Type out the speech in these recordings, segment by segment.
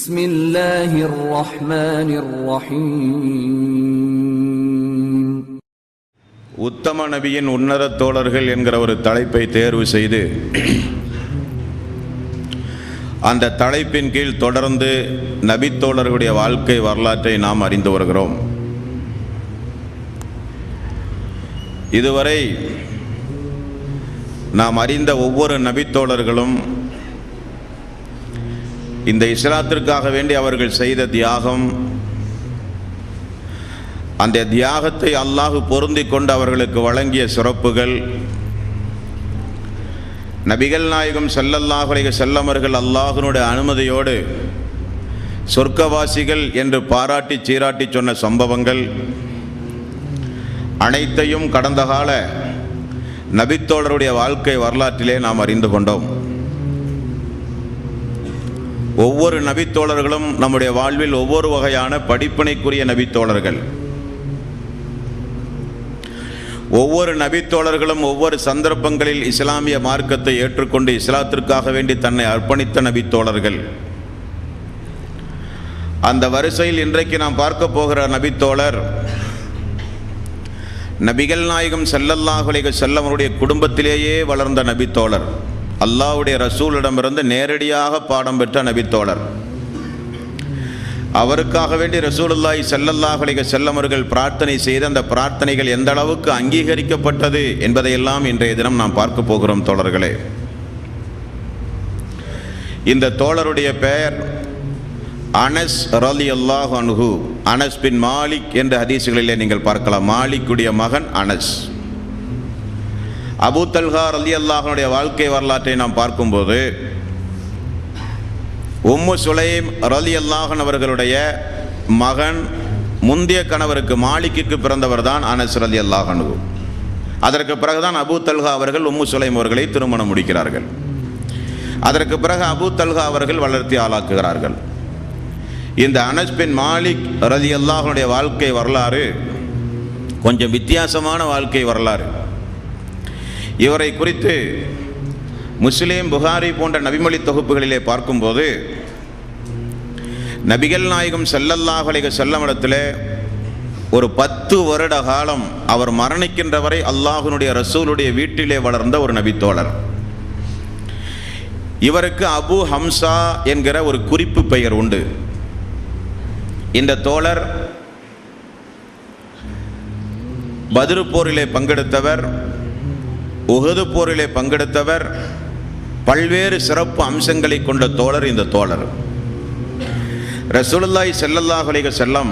பிஸ்மில்லாஹிர் ரஹ்மானிர் ரஹீம். உத்தம நபியின் உன்னத தோழர்கள் என்கிற ஒரு தலைப்பை தேர்வு செய்து அந்த தலைப்பின் கீழ் தொடர்ந்து நபித்தோழர்களுடைய வாழ்க்கை வரலாற்றை நாம் அறிந்து வருகிறோம். இதுவரை நாம் அறிந்த ஒவ்வொரு நபித்தோழர்களும் இந்த இஸ்லாத்திற்காக வேண்டி அவர்கள் செய்த தியாகம், அந்த தியாகத்தை அல்லாஹ் பொருந்தி கொண்டு அவர்களுக்கு வழங்கிய சிறப்புகள், நபிகள் நாயகம் ஸல்லல்லாஹு அலைஹி வஸல்லம் அவர்கள் அல்லாஹ்வினுடைய அனுமதியோடு சொர்க்கவாசிகள் என்று பாராட்டி சீராட்டி சொன்ன சம்பவங்கள் அனைத்தையும் கடந்த கால நபித்தோழருடைய வாழ்க்கை வரலாற்றிலே நாம் அறிந்து கொண்டோம். ஒவ்வொரு நபித்தோழர்களும் நம்முடைய வாழ்வில் ஒவ்வொரு வகையான படிப்பினைக்குரிய நபித்தோழர்கள். ஒவ்வொரு நபித்தோழர்களும் ஒவ்வொரு சந்தர்ப்பங்களில் இஸ்லாமிய மார்க்கத்தை ஏற்றுக்கொண்டு இஸ்லாத்திற்காக வேண்டி தன்னை அர்ப்பணித்த நபித்தோழர்கள். அந்த வரிசையில் இன்றைக்கு நாம் பார்க்க போகிற நபித்தோழர் நபிகள் நாயகம் ஸல்லல்லாஹு அலைஹி வஸல்லம் அவருடைய குடும்பத்திலேயே வளர்ந்த நபித்தோழர், அல்லாஹ்வுடைய ரசூலிடமிருந்து நேரடியாக பாடம் பெற்ற நபித்தோழர். அவருக்காக வேண்டி ரசூலுல்லாஹி ஸல்லல்லாஹு அலைஹி வஸல்லம் அவர்கள் பிரார்த்தனை செய்த அந்த பிரார்த்தனைகள் எந்த அளவுக்கு அங்கீகரிக்கப்பட்டது என்பதையெல்லாம் இன்றைய தினம் நாம் பார்க்க போகிறோம் தோழர்களே. இந்த தோழருடைய பெயர் அனஸ் ரலியல்லாஹு அன்ஹு. அனஸ் பின் மாலிக் என்ற ஹதீஸ்களிலே நீங்கள் பார்க்கலாம். மாலிக்குடைய மகன் அனஸ். அபூ தல்ஹா ரலியல்லாஹுடைய வாழ்க்கை வரலாற்றை நாம் பார்க்கும்போது உம்மு சுலைம் ரலியல்லாஹு அவர்களுடைய மகன், முந்தைய கணவருக்கு மாலிக்கு பிறந்தவர் தான் அனஸ் ரலியல்லாஹு அன்ஹு. அதற்கு பிறகுதான் அபூ தல்ஹா அவர்கள் உம்மு சுலைம் அவர்களை திருமணம் முடிக்கிறார்கள். அதற்கு பிறகு அபூ தல்ஹா அவர்கள் வளர்த்தி ஆளாக்குகிறார்கள். இந்த அனஸ் பின் மாலிக் ரலியல்லாஹுடைய வாழ்க்கை வரலாறு கொஞ்சம் வித்தியாசமான வாழ்க்கை வரலாறு. இவரை குறித்து முஸ்லிம், புகாரி போன்ற நபிமொழி தொகுப்புகளிலே பார்க்கும்போது நபிகள் நாயகம் ஸல்லல்லாஹு அலைஹி வஸல்லம் இடத்திலே ஒரு 10 வருட காலம் அவர் மரணிக்கின்ற வரை அல்லாஹ்வினுடைய ரசூலுடைய வீட்டிலே வளர்ந்த ஒரு நபித்தோழர். இவருக்கு அபு ஹம்சா என்கிற ஒரு குறிப்பு பெயர் உண்டு. இந்த தோழர் பத்ர் போரிலே பங்கெடுத்தவர், உஹது போரிலே பங்கெடுத்தவர், பல்வேறு சிறப்பு அம்சங்களை கொண்ட தோழர் இந்த தோழர். ரசூலுல்லாஹி ஸல்லல்லாஹு அலைஹி வஸல்லம்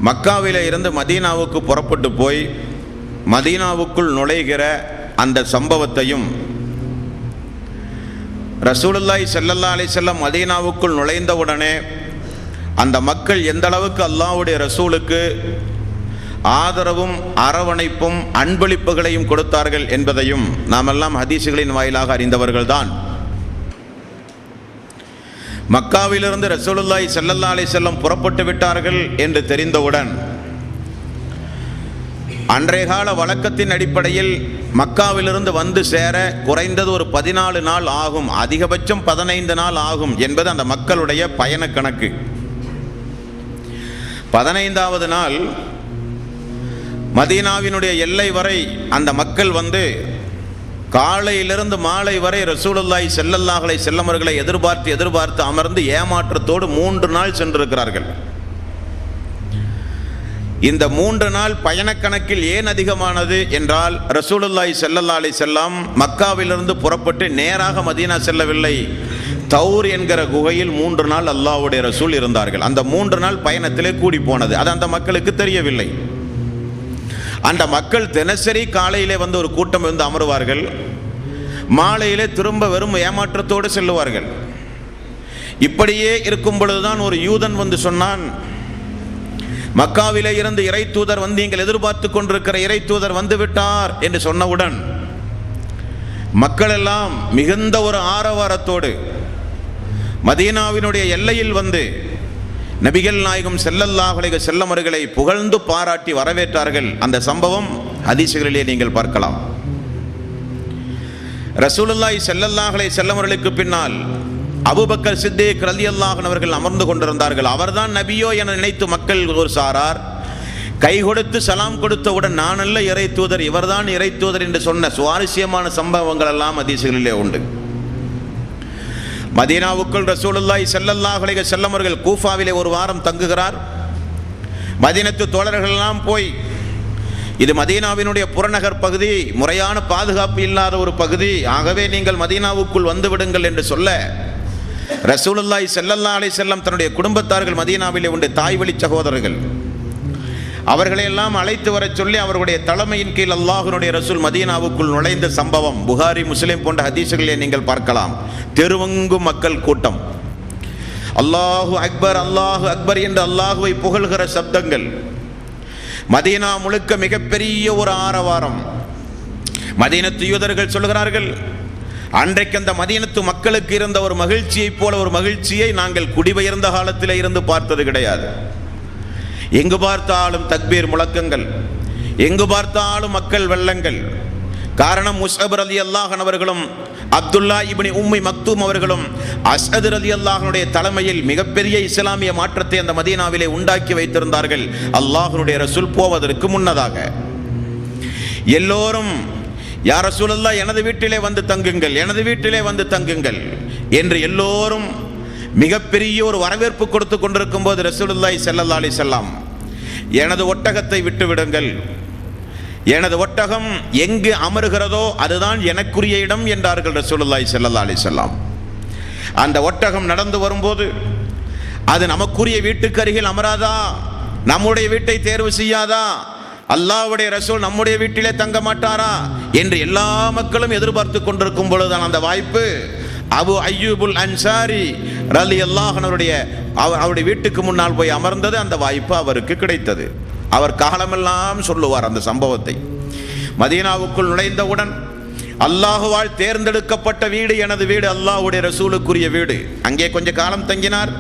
மக்காவிலே இருந்து மதீனாவுக்கு புறப்பட்டு போய் மதீனாவுக்குள் நுழைகிற அந்த சம்பவத்தையும், ரசூலுல்லாஹி ஸல்லல்லாஹு அலைஹி வஸல்லம் மதீனாவுக்குள் நுழைந்தவுடனே அந்த மக்கள் எந்த அளவுக்கு அல்லாஹ்வுடைய ரசூலுக்கு ஆதரவும் அரவணைப்பும் அன்பளிப்புகளையும் கொடுத்தார்கள் என்பதையும் நாமெல்லாம் ஹதீசுகளின் வாயிலாக அறிந்தவர்கள்தான். மக்காவிலிருந்து ரசூலுல்லாஹி ஸல்லல்லாஹு அலைஹி வஸல்லம் புறப்பட்டு விட்டார்கள் என்று தெரிந்தவுடன் அன்றைய கால வழக்கத்தின் அடிப்படையில் மக்காவிலிருந்து வந்து சேர குறைந்தது ஒரு 14 நாள் ஆகும், அதிகபட்சம் 15 நாள் ஆகும் என்பது அந்த மக்களுடைய பயண கணக்கு. 15வது நாள் மதீனாவினுடைய எல்லை வரை அந்த மக்கள் வந்து காலையிலிருந்து மாலை வரை ரசூலுல்லாஹி ஸல்லல்லாஹு அலைஹி வஸல்லம் அவர்களை எதிர்பார்த்து அமர்ந்து ஏமாற்றத்தோடு 3 நாள் சென்றிருக்கிறார்கள். இந்த 3 நாள் பயணக்கணக்கில் ஏன் அதிகமானது என்றால், ரசூலுல்லாஹி ஸல்லல்லாஹு அலைஹி வஸல்லம் மக்காவிலிருந்து புறப்பட்டு நேராக மதீனா செல்லவில்லை. தௌர் என்கிற குகையில் 3 நாள் அல்லாஹ்வுடைய ரசூல் இருந்தார்கள். அந்த 3 நாள் பயணத்திலே கூடி போனது அது அந்த மக்களுக்கு தெரியவில்லை. அந்த மக்கள் தினசரி காலையிலே வந்து ஒரு கூட்டம் வந்து அமருவார்கள், மாலையிலே திரும்ப வெறும் ஏமாற்றத்தோடு செல்லுவார்கள். இப்படியே இருக்கும் பொழுதுதான் ஒரு யூதன் வந்து சொன்னான், மக்காவிலே இருந்து இறை தூதர் வந்து நீங்கள் எதிர்பார்த்து கொண்டிருக்கிற இறை தூதர் வந்து விட்டார் என்று சொன்னவுடன் மக்கள் எல்லாம் மிகுந்த ஒரு ஆரவாரத்தோடு மதீனாவினுடைய எல்லையில் வந்து நபிகள் நாயகம் ஸல்லல்லாஹு அலைஹி வஸல்லம் அவர்களை புகழ்ந்து பாராட்டி வரவேற்றார்கள். அந்த சம்பவம் ஹதீஸ்களிலே நீங்கள் பார்க்கலாம். ரசூலுல்லாஹி ஸல்லல்லாஹு அலைஹி வஸல்லம் அவர்களுக்கு பின்னால் அபூபக்கர் சித்திக் ரலியல்லாஹு அன்ஹு அவர்கள் அமர்ந்து கொண்டிருந்தார்கள். அவர்தான் நபியோ என நினைத்து மக்கள் ஒரு சாரார் கை கொடுத்து சலாம் கொடுத்தவுடன் நான் அல்ல இறை தூதர், இவர்தான் இறை தூதர் என்று சொன்ன சுவாரஸ்யமான சம்பவங்கள் எல்லாம் ஹதீஸ்களிலே உண்டு. மதீனாவுக்குள் ரசூலுல்லாஹி ஸல்லல்லாஹு அலைஹி வஸல்லம் அவர்கள் கூஃபாவிலே ஒரு வாரம் தங்குகிறார். மதீனத்து தோழர்கள் எல்லாம் போய், இது மதீனாவினுடைய புறநகர் பகுதி, முறையான பாதுகாப்பு இல்லாத ஒரு பகுதி, ஆகவே நீங்கள் மதீனாவுக்குள் வந்து விடுங்கள் என்று சொல்ல, ரசூலுல்லாஹி ஸல்லல்லாஹு அலைஹி வஸல்லம் தன்னுடைய குடும்பத்தார்கள் மதீனாவிலே உண்டு, தாய் வழி சகோதரர்கள், அவர்களையெல்லாம் அழைத்து வர சொல்லி அவர்களுடைய தலைமையின் கீழ் அல்லாஹ்வுடைய ரசூல் மதீனாவுக்குள் நுழைந்த சம்பவம் புகாரி முஸ்லிம் போன்ற ஹதீஸ்களிலே நீங்கள் பார்க்கலாம். தெருவெங்கும் மக்கள் கூட்டம், அல்லாஹு அக்பர் அல்லாஹு அக்பர் என்று அல்லாஹுவை புகழ்கிற சப்தங்கள், மதீனா முழுக்க மிகப்பெரிய ஒரு ஆரவாரம். மதீனத்து யூதர்கள் சொல்கிறார்கள், அன்றைக்கு அந்த மதீனத்து மக்களுக்கு இருந்த ஒரு மகிழ்ச்சியை போல ஒரு மகிழ்ச்சியை நாங்கள் குடிபெயர்ந்த காலத்தில் இருந்து பார்த்தது கிடையாது. எங்கு பார்த்தாலும் தக்பீர் முழக்கங்கள், எங்கு பார்த்தாலும் மக்கள் வெள்ளங்கள். காரணம், முஸ்அப் ரலியல்லாஹு அன்ஹு அவர்களும் அப்துல்லா இப்னு உம்மி மக்தூம் அவர்களும் அஸ்அத் ரலியல்லாஹுடைய தலைமையில் மிகப்பெரிய இஸ்லாமிய மாற்றத்தை அந்த மதீனாவிலே உண்டாக்கி வைத்திருந்தார்கள். அல்லாஹ்வுடைய ரசூல் போவதற்கு முன்னதாக எல்லோரும் யா ரசூலல்லாஹ் எனது வீட்டிலே வந்து தங்குங்கள், எனது வீட்டிலே வந்து தங்குங்கள் என்று எல்லோரும் மிகப்பெரிய ஒரு வரவேற்பு கொடுத்து கொண்டிருக்கும் போது ரசூலுல்லாஹி ஸல்லல்லாஹு அலைஹி வஸல்லம், எனது ஒட்டகத்தை விட்டு விடுங்கள், எனது ஒட்டகம் எங்கு அமருகிறதோ அதுதான் எனக்குரிய இடம் என்றார்கள் ரசூலுல்லாஹி ஸல்லல்லாஹு அலைஹி வஸல்லம். அந்த ஒட்டகம் நடந்து வரும்போது அது நமக்குரிய வீட்டுக்கு அருகில் அமராதா, நம்முடைய வீட்டை தேர்வு செய்யாதா, அல்லாஹ்வுடைய ரசூல் நம்முடைய வீட்டிலே தங்க மாட்டாரா என்று எல்லா மக்களும் எதிர்பார்த்து கொண்டிருக்கும் பொழுதுதான் அந்த வாய்ப்பு அபு அய்யூபுல் அன்சாரி ரலியல்லாஹு அன்ஹுடைய அவருடைய வீட்டுக்கு முன்னால் போய் அமர்ந்தது. அந்த வாய்ப்பு அவருக்கு கிடைத்தது. அவர் காலமெல்லாம் சொல்லுவார் அந்த சம்பவத்தை. மதீனாவுக்குள் நுழைந்தவுடன், அல்லாஹுவால் தேர்ந்தெடுக்கப்பட்ட வீடு எனது வீடு, அல்லாஹ்வுடைய ரசூலுக்குரிய வீடு. அங்கே கொஞ்ச காலம் தங்கினார்.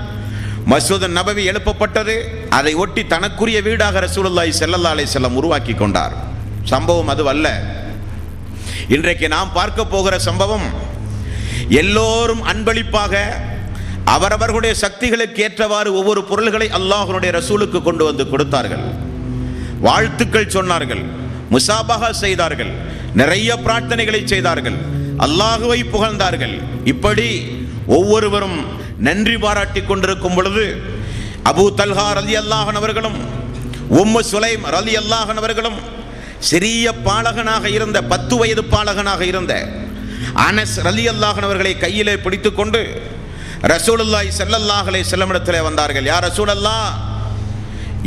மஸ்ஜித் நபவி எழுப்பப்பட்டது. அதை ஒட்டி தனக்குரிய வீடாக ரசூலுல்லாஹி ஸல்லல்லாஹு அலைஹி வஸல்லம் உருவாக்கி கொண்டார். சம்பவம் அதுவல்ல. இன்றைக்கு நாம் பார்க்க போகிற சம்பவம், எல்லோரும் அன்பளிப்பாக அவரவர்களுடைய சக்திகளுக்கு ஏற்றவாறு ஒவ்வொரு பொருள்களை அல்லாஹ்வுடைய ரசூலுக்கு கொண்டு வந்து கொடுத்தார்கள். வாழ்த்துக்கள் சொன்னார்கள், முசாபஹா செய்தார்கள், நிறைய பிரார்த்தனைகளை செய்தார்கள், அல்லாஹுவை புகழ்ந்தார்கள். இப்படி ஒவ்வொருவரும் நன்றி பாராட்டி கொண்டிருக்கும் பொழுது அபூ தல்ஹா ரலியல்லாஹு அன்ஹு அவர்களும் உம்மு சுலைம் ரலியல்லாஹு அன்ஹா அவர்களும் சிறிய பாலகனாக இருந்த 10 வயது பாலகனாக இருந்த அனஸ் ரலியல்லாஹு அன்ஹு அவர்களை கையிலே பிடித்துக்கொண்டு ரசூலுல்லாஹி ஸல்லல்லாஹு அலைஹி வஸல்லம் இடத்திலே வந்தார்கள். யா ரசூலல்லாஹ்,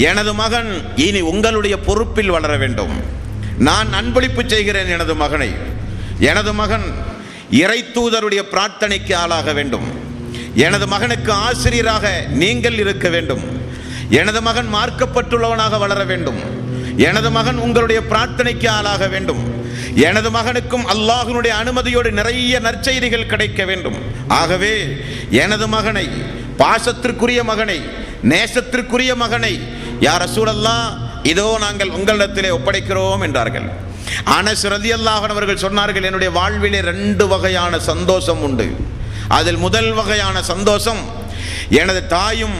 எனது மகன் இனி உங்களுடைய பொறுப்பில் வளர வேண்டும். நான் அன்பளிப்பு செய்கிறேன் எனது மகனை. எனது மகன் இறை தூதருடைய பிரார்த்தனைக்கு ஆளாக வேண்டும். எனது மகனுக்கு ஆசிரியராக நீங்கள் இருக்க வேண்டும். எனது மகன் மார்க்கப்பட்டுள்ளவனாக வளர வேண்டும். எனது மகன் உங்களுடைய பிரார்த்தனைக்கு ஆளாக வேண்டும். எனது மகனுக்கும் அல்லாஹ்வுடைய அனுமதியோடு நிறைய நற்செய்திகள் கிடைக்க வேண்டும். ஆகவே எனது மகனை, பாசத்திற்குரிய மகனை, நேசத்திற்குரிய மகனை யா ரசூலல்லாஹ் இதோ நாங்கள் உங்களிடத்திலே ஒப்படைக்கிறோம் என்றார்கள். அனஸ் ரலியல்லாஹு அன்ஹு அவர்கள் சொன்னார்கள், என்னுடைய வாழ்விலே 2 வகையான சந்தோஷம் உண்டு. அதில் முதல் வகையான சந்தோஷம், எனது தாயும்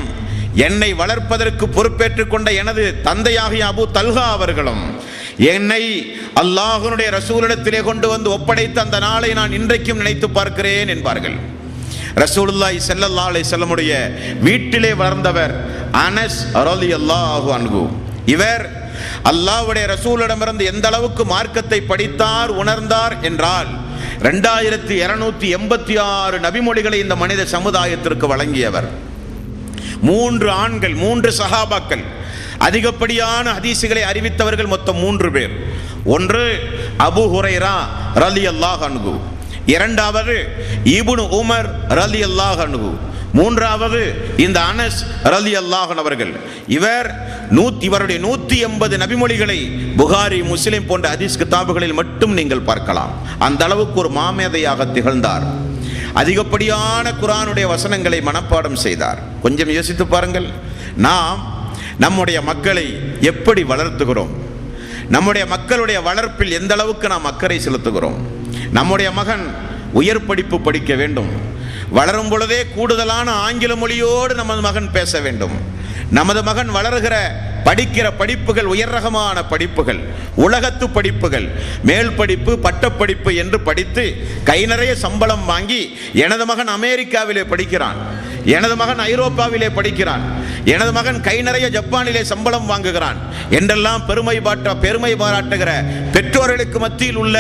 என்னை வளர்ப்பதற்கு பொறுப்பேற்றுக் கொண்ட எனது தந்தையாகிய அபூ தல்ஹா அவர்களும் என்னை அல்லாஹ்வுடைய ரசூலிடத்திலே கொண்டு வந்து ஒப்படைத்த அந்த நாளை நான் இன்றைக்கும் நினைத்து பார்க்கிறேன் என்பார்கள். ரசூலுல்லாஹி ஸல்லல்லாஹு அலைஹி வஸல்லமுடைய வீட்டிலே வளர்ந்தவர் அனஸ் ரலியல்லாஹு அன்ஹு. இவர் அல்லாஹ்வுடைய ரசூலிடமிருந்து எந்த அளவுக்கு மார்க்கத்தை படித்தார், உணர்ந்தார் என்றால் 2286 நபிமொழிகளை இந்த மனித சமுதாயத்திற்கு வழங்கியவர். 3 ஆண்கள், 3 சஹாபாக்கள், அதிகப்படியான ஹதீசுகளை அறிவித்தவர்கள் மொத்தம் 3 பேர். ஒன்று அபூ ஹுரைரா ரலியல்லாஹு அன்ஹு, இரண்டாவது இப்னு உமர் ரலியல்லாஹு அன்ஹு, மூன்றாவது இந்த அனஸ் ரலியல்லாஹு அன்ஹு அவர்கள். இவருடைய 180 நபிமொழிகளை புகாரி முஸ்லிம் போன்ற ஹதீஸ் கிதாபுகளில் மட்டும் நீங்கள் பார்க்கலாம். அந்த அளவுக்கு ஒரு மாமேதையாக திகழ்ந்தார். அதிகப்படியான குர்ஆனுடைய வசனங்களை மனப்பாடம் செய்தார். கொஞ்சம் யோசித்து பாருங்கள், நாம் நம்முடைய மக்களை எப்படி வளர்த்துகிறோம்? நம்முடைய மக்களுடைய வளர்ப்பில் எந்த அளவுக்கு நாம் அக்கறை செலுத்துகிறோம்? நம்முடைய மகன் உயர் படிப்பு படிக்க வேண்டும், வளரும் பொழுதே கூடுதலான ஆங்கில மொழியோடு நமது மகன் பேச வேண்டும். நமது மகன் வளர்கிற படிக்கிற படிப்புகள் உயர் ரகமான படிப்புகள், உலகத்து படிப்புகள், மேல் படிப்பு, பட்டப்படிப்பு என்று படித்து கை நிறைய சம்பளம் வாங்கி எனது மகன் அமெரிக்காவிலே படிக்கிறான், எனது மகன் ஐரோப்பாவிலே படிக்கிறான், எனது மகன் கை நிறைய ஜப்பானிலே சம்பளம் வாங்குகிறான் என்றெல்லாம் பெருமை பாராட்டுகிற பெற்றோர்களுக்கு மத்தியில் உள்ள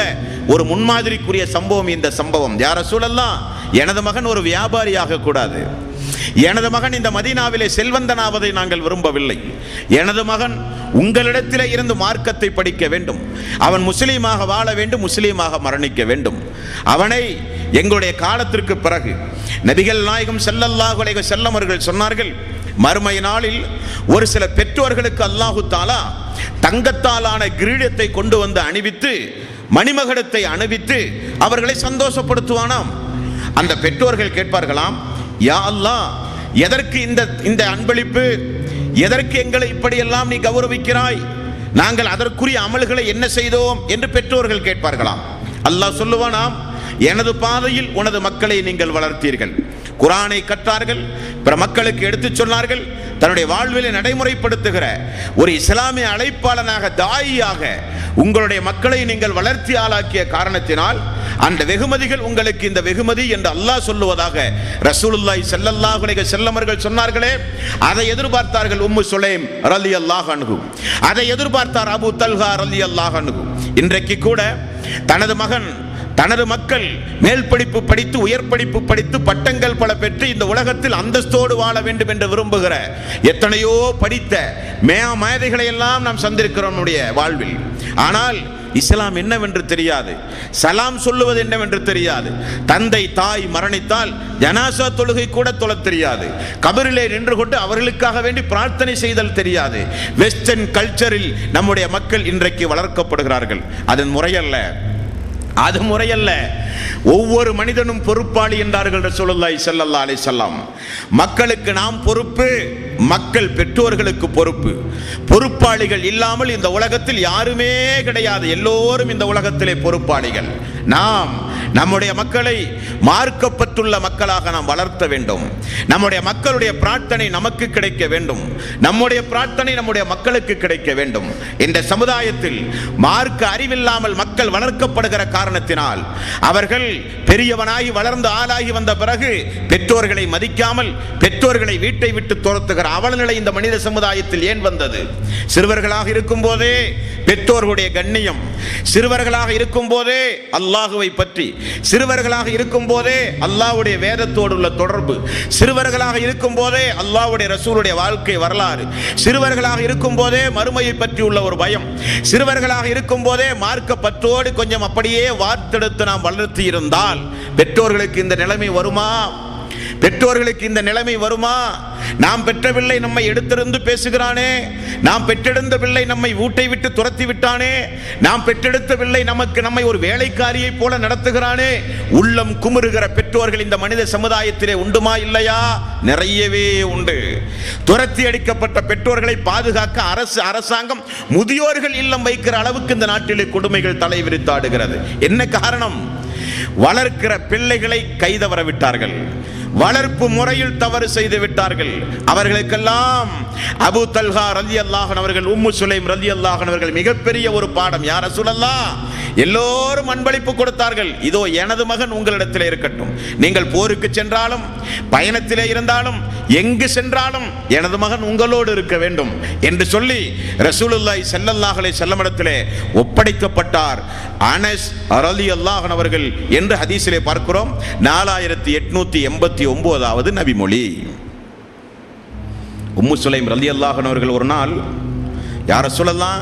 ஒரு முன்மாதிரிக்குரிய சம்பவம் இந்த சம்பவம். யா ரசூலல்லாஹ், எனது மகன் ஒரு வியாபாரியாக கூடாது, எனது மகன் இந்த மதீனாவிலே செல்வந்தனாவதை நாங்கள் விரும்பவில்லை, எனது மகன் உங்களிடத்திலே இருந்து மார்க்கத்தை படிக்க வேண்டும், அவன் முஸ்லீமாக வாழ வேண்டும், முஸ்லீமாக மரணிக்க வேண்டும். அவனை எங்களுடைய காலத்திற்கு பிறகு நபிகள் நாயகம் ஸல்லல்லாஹு அலைஹி வஸல்லம் அவர்கள் சொன்னார்கள், மறுமை நாளில் ஒரு சில பெற்றோர்களுக்கு அல்லாஹு தஆலா தங்கத்தாலான கிரீடத்தை கொண்டு வந்து அணிவித்து, மணிமகுடத்தை அணிவித்து அவர்களை சந்தோஷப்படுத்துவானாம். அந்த பெற்றோர்கள் கேட்பார்களாம், யா அல்லாஹ், எதற்கு இந்த அன்பளிப்பு, எதற்கு எங்களை இப்படியெல்லாம் நீ கௌரவிக்கிறாய், நாங்கள் அதற்குரிய அமல்களை என்ன செய்தோம் என்று பெற்றோர்கள் கேட்பார்களாம். அல்லாஹ் சொல்லுவானாம், எனது பாதையில் உனது மக்களை நீங்கள் வளர்த்தீர்கள், குர்ஆனை கற்றார்கள், பிற மக்களுக்கு எடுத்துச் சொன்னார்கள், தன்னுடைய வாழ்விலை நடைமுறைப்படுத்துகிற ஒரு இஸ்லாமிய அழைப்பாளனாக, தாயியாக உங்களுடைய மக்களை நீங்கள் வளர்த்தி ஆளாக்கிய காரணத்தினால் அந்த வெகுமதிகள் உங்களுக்கு இந்த வெகுமதி என்று அல்லாஹ் சொல்லுவதாக ரசூலுல்லாஹி ஸல்லல்லாஹு அலைஹி வஸல்லம் அவர்கள் சொன்னார்களே, அதை எதிர்பார்த்தார்கள் உம்மு சுலைம் ரலியல்லாஹு அன்ஹு, அதை எதிர்பார்த்தார் அபூ தல்ஹா ரலியல்லாஹு அன்ஹு. இன்றைக்கு கூட தனது மகன், தனது மக்கள் மேல் படிப்பு படித்து, உயர் படிப்பு படித்து, பட்டங்கள் பல பெற்று இந்த உலகத்தில் அந்தஸ்தோடு வாழ வேண்டும் என்று விரும்புகிற எத்தனையோ படித்த மேதைகளை எல்லாம் நாம் சந்திருக்கிறோம் நம்முடைய வாழ்வில். ஆனால் இஸ்லாம் என்னவென்று தெரியாது, சலாம் சொல்லுவது என்னவென்று தெரியாது, தந்தை தாய் மரணித்தால் ஜனாசா தொழுகை கூட தொழத் தெரியாது, கபரிலே நின்று கொண்டு அவர்களுக்காக வேண்டி பிரார்த்தனை செய்தல் தெரியாது. வெஸ்டர்ன் கல்ச்சரில் நம்முடைய மக்கள் இன்றைக்கு வளர்க்கப்படுகிறார்கள். அதன் முறையல்ல, அது முறையல்ல. ஒவ்வொரு மனிதனும் பொறுப்பாளி என்றார்கள் ரசூலுல்லாஹி ஸல்லல்லாஹு அலைஹி வஸல்லம். மக்களுக்கு நாம் பொறுப்பு, மக்கள் பெற்றோர்களுக்கு பொறுப்பு. பொறுப்பாளிகள் இல்லாமல் இந்த உலகத்தில் யாருமே கிடையாது. எல்லோரும் இந்த உலகத்திலே பொறுப்பாளிகள். நாம் நம்முடைய மக்களை மார்க்கப்பட்டுள்ள மக்களாக நாம் வளர்த்த வேண்டும். நம்முடைய மக்களுடைய பிரார்த்தனை நமக்கு கிடைக்க வேண்டும், நம்முடைய பிரார்த்தனை நம்முடைய மக்களுக்கு கிடைக்க வேண்டும். இந்த சமுதாயத்தில் மார்க்க அறிவில்லாமல் மக்கள் வளர்க்கப்படுகிற காரணத்தினால் அவர்கள் பெரியவனாகி வளர்ந்து ஆளாகி வந்த பிறகு பெற்றோர்களை மதிக்காமல் பெற்றோர்களை வீட்டை விட்டு துரத்துகிற அவலநிலை இந்த மனித சமுதாயத்தில் ஏன் வந்தது? சிறுவர்களாக இருக்கும் போதே பெற்றோர்களுடைய கண்ணியம், சிறுவர்களாக இருக்கும் போதே அல்லாஹுவை பற்றி, சிறுவர்களாக இருக்கும் போதே அல்லாஹ்வுடைய வேதத்தோடு உள்ள தொடர்பு, சிறுவர்களாக இருக்கும் போதே அல்லாஹ்வுடைய ரசூலுடைய வாழ்க்கை வரலாறு, சிறுவர்களாக இருக்கும் போதே மறுமையை பற்றி உள்ள ஒரு பயம், சிறுவர்களாக இருக்கும் போதே மார்க்க பற்றோடு கொஞ்சம் அப்படியே வார்த்தெடுத்து நாம் வளர்த்தி இருந்தால் பெற்றோர்களுக்கு இந்த நிலைமை வருமா? பெற்றோர்களுக்கு இந்த நிலைமை வருமா? நாம் பெற்ற பிள்ளை நம்மை எடுத்திருந்து பேசுகிறானே, நாம் பெற்றெடுத்த பிள்ளை நம்மை வீட்டை விட்டு துரத்தி விட்டானே, நாம் பெற்றெடுத்த பிள்ளை நம்மை ஒரு வேலைக்காரியை போல நடத்துகிறானே, உள்ளம் குமுறுகிற பெற்றோர்கள் இந்த மனித சமுதாயத்திலே உண்டுமா இல்லையா? நிறையவே உண்டு. துரத்தி அடிக்கப்பட்ட பெற்றோர்களை பாதுகாக்க அரசாங்கம் முதியோர்கள் இல்லம் வைக்கிற அளவுக்கு இந்த நாட்டிலே கொடுமைகள் தலை விரித்தாடுகிறது. என்ன காரணம்? வளர்க்கிற பிள்ளைகளை கைதவற விட்டார்கள், வளர்ப்பு முறையில் தவறு செய்து விட்டார்கள். அவர்களுக்கெல்லாம் அபூ தல்ஹா ரலியல்லாஹு அன்ஹு அவர்கள், உம்மு சுலைம் ரலியல்லாஹு அன்ஹா அவர்கள் மிகப்பெரிய ஒரு பாடம். யா ரசூலல்லாஹ், எல்லோரும் அன்பளிப்பு கொடுத்தார்கள். இதோ எனது மகன் உங்களிடத்தில் இருக்கட்டும், நீங்கள் போருக்கு சென்றாலும் பயணத்திலே இருந்தாலும் எங்கு சென்றாலும் எனது மகன் உங்களோடு இருக்க வேண்டும் என்று சொல்லி ரசூலுல்லாஹி ஸல்லல்லாஹு அலைஹி வஸல்லம் இடத்திலே ஒப்படைக்கப்பட்டார் அனஸ் ரலியல்லாஹு அன்ஹு அவர்கள் என்று ஹதீஸிலே பார்க்கிறோம். 4889வது நபிமொழி. உம்மு சுலைம் ரலியல்லாஹு அன்ஹா அவர்கள் ஒரு நாள், யா ரசூலல்லாஹ்,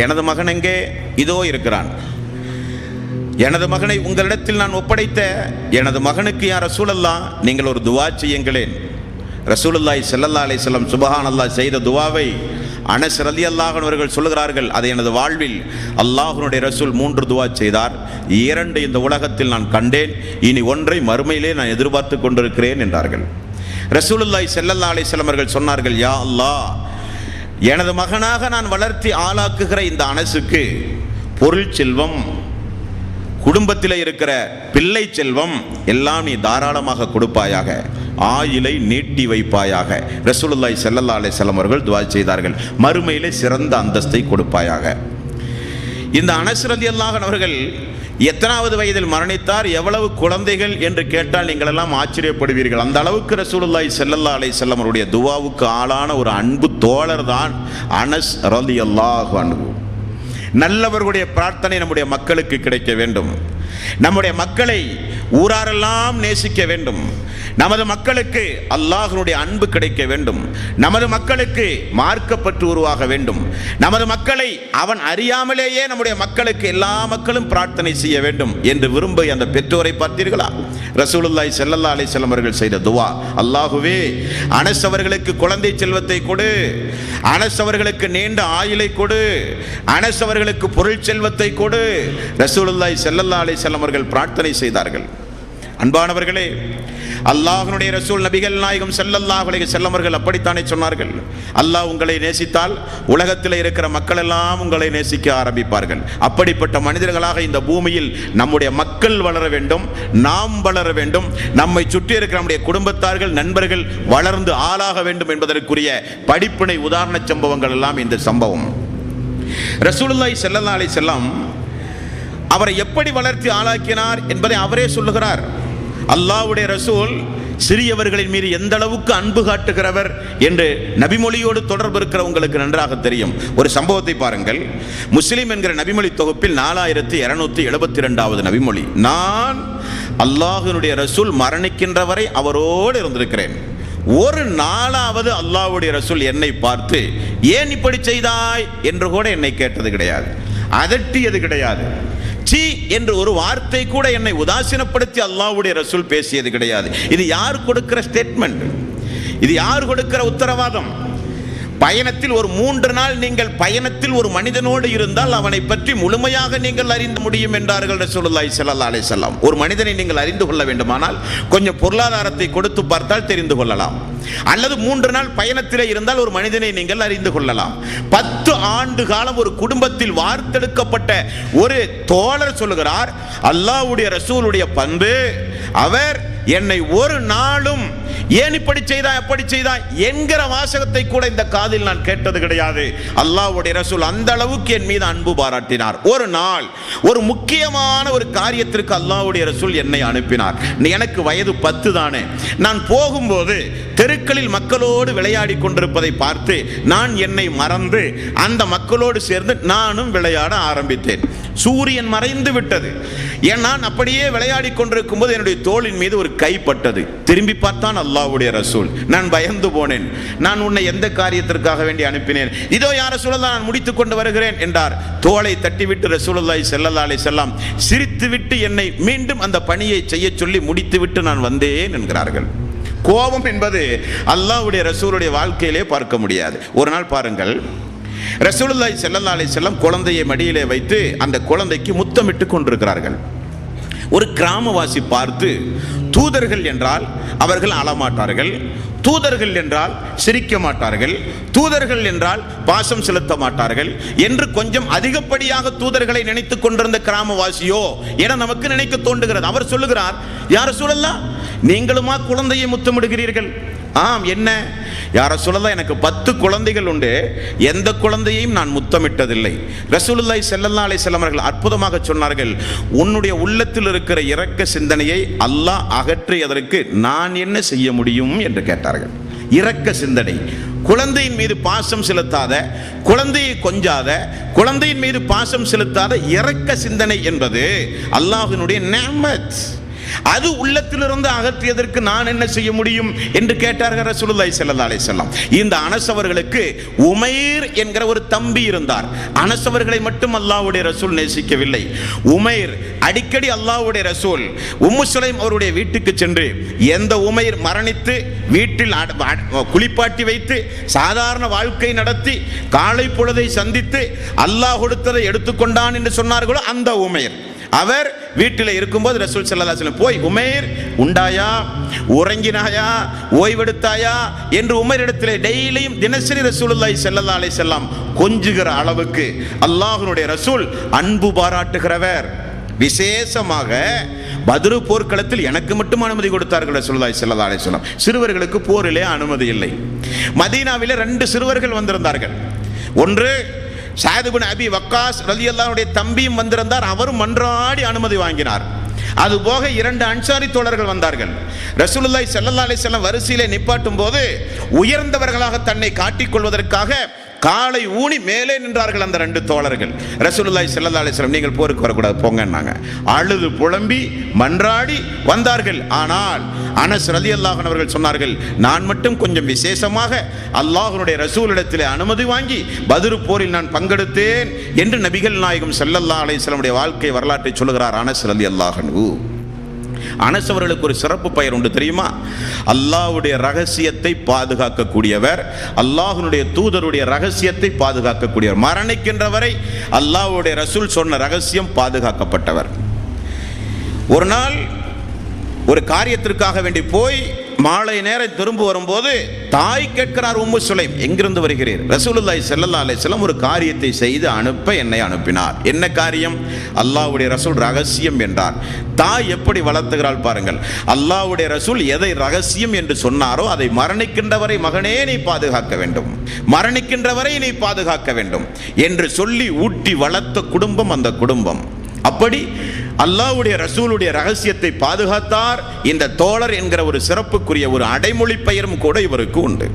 எனது மகன் எங்கே? இதோ இருக்கிறான். எனது மகனை உங்களிடத்தில் நான் ஒப்படைத்த எனது மகனுக்கு யா ரசூலல்லாஹ் நீங்கள் ஒரு துவா செய்யுங்களேன். ரசூலுல்லாஹி ஸல்லல்லாஹு அலைஹி வஸல்லம் சுப்ஹானல்லாஹ் செய்த துவாவை அனஸ் ரலியல்லாஹு அன்ஹு அவர்கள் சொல்கிறார்கள், அது எனது வாழ்வில் அல்லாஹ்வுடைய ரசூல் 3 துவா செய்தார். 2 இந்த உலகத்தில் நான் கண்டேன், இனி 1 மறுமையிலே நான் எதிர்பார்த்து கொண்டிருக்கிறேன் என்றார்கள். ரசூலுல்லாஹி ஸல்லல்லாஹு அலைஹி வஸல்லம் அவர்கள் சொன்னார்கள், யா அல்லாஹ், எனது மகனாக நான் வளர்த்தி ஆளாக்குகிற இந்த அனஸுக்கு பொருள் செல்வம், குடும்பத்தில் இருக்கிற பிள்ளை செல்வம் எல்லாம் நீ தாராளமாக கொடுப்பாயாக, ஆயுளை நீட்டி வைப்பாயாக. ரசூலுல்லாஹி ஸல்லல்லாஹு அலைஹி வஸல்லம் அவர்கள் துஆ செய்தார்கள், மறுமையிலே சிறந்த அந்தஸ்தை கொடுப்பாயாக. இந்த அனஸ் ரலியல்லாஹு அன்ஹு அவர்கள் எத்தனாவது வயதில் மரணித்தார், எவ்வளவு குழந்தைகள் என்று கேட்டால் நீங்கள் எல்லாம் ஆச்சரியப்படுவீர்கள். அந்த அளவுக்கு ரசூலுல்லாஹி ஸல்லல்லாஹு அலைஹி வஸல்லம் அவருடைய துஆவுக்கு ஆளான ஒரு அன்பு தோழர் தான் அனஸ் ரலியல்லாஹு அன்ஹு. நல்லவர்களுடைய பிரார்த்தனை நம்முடைய மக்களுக்கு கிடைக்க வேண்டும். நம்முடைய மக்களை ஊராரெல்லாம் நேசிக்க வேண்டும். நமது மக்களுக்கு அல்லாஹ்வுடைய அன்பு கிடைக்க வேண்டும். நமது மக்களுக்கு மார்க்கப்பற்று உருவாக வேண்டும். நமது மக்களை அவன் அறியாமலேயே நம்முடைய மக்களுக்கு எல்லா மக்களும் பிரார்த்தனை செய்ய வேண்டும் என்று விரும்ப அந்த பெற்றோரை பார்த்தீர்களா? ரசூலுல்லாஹி ஸல்லல்லாஹு அலைஹி வஸல்லம் அவர்கள் செய்த துஆ, அல்லாஹ்வே அனஸ் அவர்களுக்கு குழந்தை செல்வத்தை கொடு, அனஸ் அவர்களுக்கு நீண்ட ஆயுளை கொடு, அனஸ் அவர்களுக்கு பொருள் செல்வத்தை கொடு. ரசூலுல்லாஹி ஸல்லல்லாஹு அலைஹி வஸல்லம் அவர்கள் பிரார்த்தனை செய்தார்கள். அன்பானவர்களே, அல்லாஹ்வுடைய ரசூல் நபிகள் நாயகம் ஸல்லல்லாஹு அலைஹி வஸல்லம் அவர்கள் அப்படித்தானே சொன்னார்கள், அல்லாஹ் உங்களை நேசித்தால் உலகத்தில் இருக்கிற மக்கள் எல்லாம் உங்களை நேசிக்க ஆரம்பிப்பார்கள். அப்படிப்பட்ட மனிதர்களாக இந்த பூமியில் நம்முடைய மக்கள் வளர வேண்டும், நாம் வளர வேண்டும், நம்மை சுற்றி இருக்கிற நம்முடைய குடும்பத்தார்கள் நண்பர்கள் வளர்ந்து ஆளாக வேண்டும் என்பதற்குரிய படிப்பினை உதாரண சம்பவங்கள் எல்லாம் இந்த சம்பவம். ரசூலுல்லாஹி ஸல்லல்லாஹு அலைஹி வஸல்லம் அவரை எப்படி வளர்த்தி ஆளாக்கினார் என்பதை அவரே சொல்லுகிறார். அல்லாஹ்வுடைய ரசூல் சிறியவர்களின் மீது எந்த அளவுக்கு அன்பு காட்டுகிறவர் என்று நபிமொழியோடு தொடர்பு இருக்கிற உங்களுக்கு நன்றாக தெரியும். ஒரு சம்பவத்தை பாருங்கள். முஸ்லிம் என்கிற நபிமொழி தொகுப்பில் 4272வது நபிமொழி, நான் அல்லாஹ்வுடைய ரசூல் மரணிக்கின்ற வரை அவரோடு இருந்திருக்கிறேன். ஒரு நாளாவது அல்லாஹ்வுடைய ரசூல் என்னை பார்த்து ஏன் இப்படி செய்தாய் என்று கூட என்னை கேட்டது கிடையாது, அதட்டியது கிடையாது. சீ என்று ஒரு வார்த்தை கூட என்னை உதாசீனப்படுத்தி அல்லாஹ்வுடைய ரசூல் பேசியது கிடையாது. இது யார் கொடுக்கிற ஸ்டேட்மெண்ட்? இது யார் கொடுக்கிற உத்தரவாதம்? பயணத்தில் ஒரு 3 நாள் நீங்கள் பயணத்தில் ஒரு மனிதனோடு இருந்தால் அவனை பற்றி முழுமையாக நீங்கள் அறிந்து முடியும் என்றார்கள் ரசூலுல்லாஹி ஸல்லல்லாஹு அலைஹி வஸல்லம். ஒரு மனிதனை நீங்கள் அறிந்து கொள்ள வேண்டுமானால் கொஞ்சம் பொருளாதாரத்தை கொடுத்து பார்த்தால் தெரிந்து கொள்ளலாம். அல்லது 3 நாள் பயணத்திலே இருந்தால் ஒரு மனிதனை நீங்கள் அறிந்து கொள்ளலாம். 10 ஆண்டு காலம் ஒரு குடும்பத்தில் வார்த்தெடுக்கப்பட்ட ஒரு தோழர் சொல்லுகிறார், அல்லாஹ்வுடைய ரசூலுடைய பண்பு, அவர் என்னை ஒரு நாளும் ஏன் இப்படி செய்தாய் அப்படி செய்தாய் என்கிற வாசகத்தை கூட இந்த காதில் நான் கேட்டது கிடையாது. அல்லாஹ்வுடைய ரசூல் அந்த அளவுக்கு என் மீது அன்பு பாராட்டினார். ஒரு நாள் ஒரு முக்கியமான ஒரு காரியத்திற்கு அல்லாஹ்வுடைய ரசூல் என்னை அனுப்பினார். எனக்கு வயது 10 தானே. நான் போகும்போது தெருக்களில் மக்களோடு விளையாடி கொண்டிருப்பதை பார்த்து நான் என்னை மறந்து அந்த மக்களோடு சேர்ந்து நானும் விளையாட ஆரம்பித்தேன். சூரியன் மறைந்து விட்டது. நான் அப்படியே விளையாடி கொண்டிருக்கும் போது என்னுடைய தோளின் மீது ஒரு கைப்பட்டது. திரும்பி பார்த்தான் அல்லாஹ்வுடைய ரசூல். நான் பயந்து போனேன். நான் உன்னை எந்த காரியத்திற்காக வேண்டி அனுப்பினேன்? இதோ யா ரசூலல்லாஹ், நான் முடித்துக் கொண்டு வருகிறேன் என்றார். தோளை தட்டிவிட்டு ரசூலுல்லாஹி ஸல்லல்லாஹு அலைஹி வஸல்லம் சிரித்துவிட்டு என்னை மீண்டும் அந்த பணியை செய்ய சொல்லி முடித்துவிட்டு நான் வந்தேன் என்கிறார்கள். கோபம் என்பது அல்லாஹ்வுடைய ரசூலுடைய வாழ்க்கையிலே பார்க்க முடியாது. ஒரு நாள் பாருங்கள், ரசூலுல்லாஹி ஸல்லல்லாஹு அலைஹி வஸல்லம் குழந்தையை மடியிலே வைத்து அந்த குழந்தைக்கு முத்தமிட்டு கொண்டிருக்கிறார்கள். ஒரு கிராமவாசி பார்த்து, தூதர்கள் என்றால் அவர்கள் அழமாட்டார்கள், தூதர்கள் என்றால் சிரிக்க மாட்டார்கள், தூதர்கள் என்றால் பாசம் செலுத்த மாட்டார்கள் என்று கொஞ்சம் அதிகப்படியாக தூதர்களை நினைத்துக் கொண்டிருந்த கிராமவாசியோ என நமக்கு நினைக்க தோன்றுகிறது. அவர் சொல்லுகிறார், யா ரசூலல்லாஹ், நீங்களுமா குழந்தையை முத்தமிடுகிறீர்கள்? ஆம், என்ன யா ரசூலல்லாஹ், எனக்கு 10 குழந்தைகள் உண்டு, எந்த குழந்தையையும் நான் முத்தமிட்டதில்லை. ரசூலுல்லாஹி ஸல்லல்லாஹு அலைஹி வஸல்லம் அவர்கள் அற்புதமாக சொன்னார்கள், உன்னுடைய உள்ளத்தில் இருக்கிற இரக்க சிந்தனையை அல்லாஹ் அகற்றியதற்கு நான் என்ன செய்ய முடியும் என்று கேட்டார்கள். இரக்க சிந்தனை, குழந்தையின் மீது பாசம் செலுத்தாத, குழந்தையை கொஞ்சாத, குழந்தையின் மீது பாசம் செலுத்தாத இரக்க சிந்தனை என்பது அல்லாஹ்வினுடைய நிஅமத். அது உள்ளத்திலிருந்து அகற்றியதற்கு நான் என்ன செய்ய முடியும் என்று கேட்டார்கள் ரசூலுல்லாஹி ஸல்லல்லாஹு அலைஹி வஸல்லம். இந்த அனஸ் அவர்களுக்கு உமைர் என்கிற ஒரு தம்பி இருந்தார். அனஸ் அவர்களை மட்டும் அல்லாஹ்வுடைய ரசூல் நேசிக்கவில்லை. உமைர் அடிக்கடி அல்லாஹ்வுடைய ரசூல் உம்மு சுலைம் அவருடைய வீட்டுக்கு சென்று, எந்த உமைர் மரணித்து வீட்டில் குளிப்பாட்டி வைத்து சாதாரண வாழ்க்கை நடத்தி காலை பொழுதை சந்தித்து அல்லாஹ் கொடுத்ததை எடுத்துக்கொண்டான் என்று சொன்னார்களோ அந்த உமைர், அவர் வீட்டில் இருக்கும்போது ரசூல் ஸல்லல்லாஹு அலைஹி வஸல்லம் போய், உமைர் உண்டாயா, உறங்கினாயா, ஓய்வெடுத்தாயா என்று உமைரிடத்திலே டெய்லியும் தினசரி ரசூலுல்லாஹி ஸல்லல்லாஹு அலைஹி வஸல்லம் கொஞ்சுகிற அளவுக்கு அல்லாஹ்வுடைய ரசூல் அன்பு பாராட்டுகிறவர். விசேஷமாக பத்ரு போர்க்களத்தில் எனக்கு மட்டும் அனுமதி கொடுத்தார்கள் ரசூலுல்லாஹி ஸல்லல்லாஹு அலைஹி வஸல்லம். சிறுவர்களுக்கு போரிலே அனுமதி இல்லை. மதீனாவிலே 2 சிறுவர்கள் வந்திருந்தார்கள். ஒன்று சஅத் இப்னு அபி வக்காஸ் ரலியல்லாஹு அன்ஹுடைய தம்பியும் வந்திருந்தார். அவரும் மன்றாடி அனுமதி வாங்கினார். அதுபோக 2 அன்சாரி தோழர்கள் வந்தார்கள். ரசூலுல்லாஹி ஸல்லல்லாஹு அலைஹி வஸல்லம் வரிசையிலே நிப்பாட்டும் போது உயர்ந்தவர்களாக தன்னை காட்டிக் கொள்வதற்காக காலை ஊனி மேலே நின்றார்கள் அந்த 2 தோழர்கள். ரசூலுல்லாஹி ஸல்லல்லாஹு அலைஹி வஸல்லம் நீங்கள் போருக்கு வரக்கூடாது போங்கன்னாங்க. அழுது புலம்பி மன்றாடி வந்தார்கள். ஆனால் அனஸ் ரலியல்லாஹு அன்ஹு அவர்கள் சொன்னார்கள், நான் மட்டும் கொஞ்சம் விசேஷமாக அல்லாஹ்வுடைய ரசூலிடத்திலே அனுமதி வாங்கி பத்ரு போரில் நான் பங்கெடுத்தேன் என்று நபிகள் நாயகம் ஸல்லல்லாஹு அலைஹி வஸல்லம் உடைய வாழ்க்கை வரலாற்றை சொல்லுகிறார் அனஸ் ரலியல்லாஹு அன்ஹு. அனஸ் அவர்களுக்கு ஒரு சிறப்பு பெயர் உண்டு தெரியுமா? அல்லாஹ்வுடைய ரகசியத்தை பாதுகாக்கக்கூடியவர், அல்லாஹ்வுடைய தூதருடைய ரகசியத்தை பாதுகாக்கக்கூடியவர். மரணிக்கின்ற வரை அல்லாஹ்வுடைய ரசூல் சொன்ன ரகசியம் பாதுகாக்கப்பட்டவர். ஒரு நாள் ஒரு காரியத்திற்காக வேண்டி போய் மாலை நேரம் திரும்ப வரும்போது தாய் கேட்கிறார், உம்மு சுலைம், எங்கிருந்து வருகிறீர்? ரசூலுல்லாஹி ஸல்லல்லாஹு அலைஹி வஸல்லம் ஒரு காரியத்தை செய்து அனுப்ப என்னை அனுப்பினார். என்ன காரியம்? அல்லாஹ்வுடைய ரசூல் ரகசியம் என்றார். தாய் எப்படி வளர்த்துகிறாள் பாருங்கள். அல்லாஹ்வுடைய ரசூல் எதை ரகசியம் என்று சொன்னாரோ அதை மரணிக்கின்ற வரை மகனே நீ பாதுகாக்க வேண்டும், மரணிக்கின்ற வரை நீ பாதுகாக்க வேண்டும் என்று சொல்லி ஊட்டி வளர்த்த குடும்பம் அந்த குடும்பம். அப்படி அல்லாஹ்வுடைய ரசூலுடைய ரகசியத்தை பாதுகாத்தார். இந்த தோழர் என்கிற ஒரு சிறப்புக்குரிய ஒரு அடைமொழி பெயரும் கூட இவருக்கு உண்டு.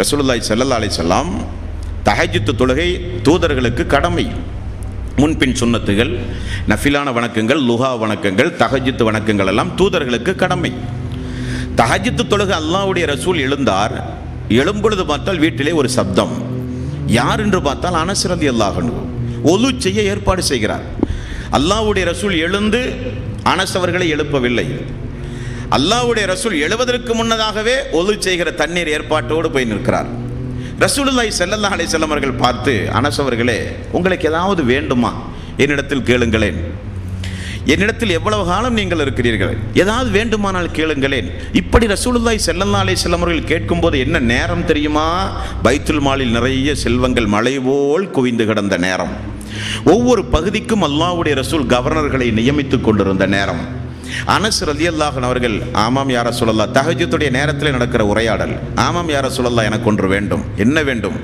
ரசூலுல்லாஹி ஸல்லல்லாஹு அலைஹி வஸல்லம் தஹஜ்ஜுத் தொழுகை தூதர்களுக்கு கடமை. முன்பின் சுன்னத்துகள், நஃபிலான வணக்கங்கள், லுஹா வணக்கங்கள், தஹஜ்ஜுத் வணக்கங்கள் எல்லாம் தூதர்களுக்கு கடமை. தஹஜ்ஜுத் தொழுகை அல்லாஹ்வுடைய ரசூல் எழுந்தார். எழும்பொழுது பார்த்தால் வீட்டிலே ஒரு சப்தம். யார் என்று பார்த்தால் அனஸ் ரலியல்லாஹு அன்ஹு ஒலு செய்ய ஏற்பாடு செய்கிறார். அல்லாஹ்வுடைய ரசூல் எழுந்து அனஸ் அவர்களை எழுப்பவில்லை. அல்லாஹ்வுடைய ரசூல் எழுவதற்கு முன்னதாகவே ஒலு செய்கிற தண்ணீர் ஏற்பாட்டோடு போய் நிற்கிறார். ரசூலுல்லாஹி ஸல்லல்லாஹு அலைஹி வஸல்லம் அவர்கள் பார்த்து, அனஸ் அவர்களே, உங்களுக்கு ஏதாவது வேண்டுமா? என்னிடத்தில் கேளுங்களேன். என்னிடத்தில் எவ்வளவு காலம் நீங்கள் இருக்கிறீர்கள், ஏதாவது வேண்டுமானால் கேளுங்களேன். இப்படி ரசூலுல்லாஹி ஸல்லல்லாஹு அலைஹி வஸல்லம் அவர்கள் கேட்கும்போது என்ன நேரம் தெரியுமா? பைத்துல் மாலில் நிறைய செல்வங்கள் மலை போல் குவிந்து கிடந்த நேரம். ஒவ்வொரு பகுதிக்கும் அல்லாஹ்வுடைய ரசூல் கவர்னர்களை நியமித்துக் கொண்டிருந்த நேரம். அனஸ் ரலியல்லாஹு அன்ஹு அவர்கள், ஆமாம் யா ரசூலல்லாஹ், தஹஜ்ஜுடைய நேரத்தில் நடக்கிற உரையாடல். ஆமாம் யா ரசூலல்லாஹ், எனக்கு ஒன்று வேண்டும். என்ன வேண்டும்?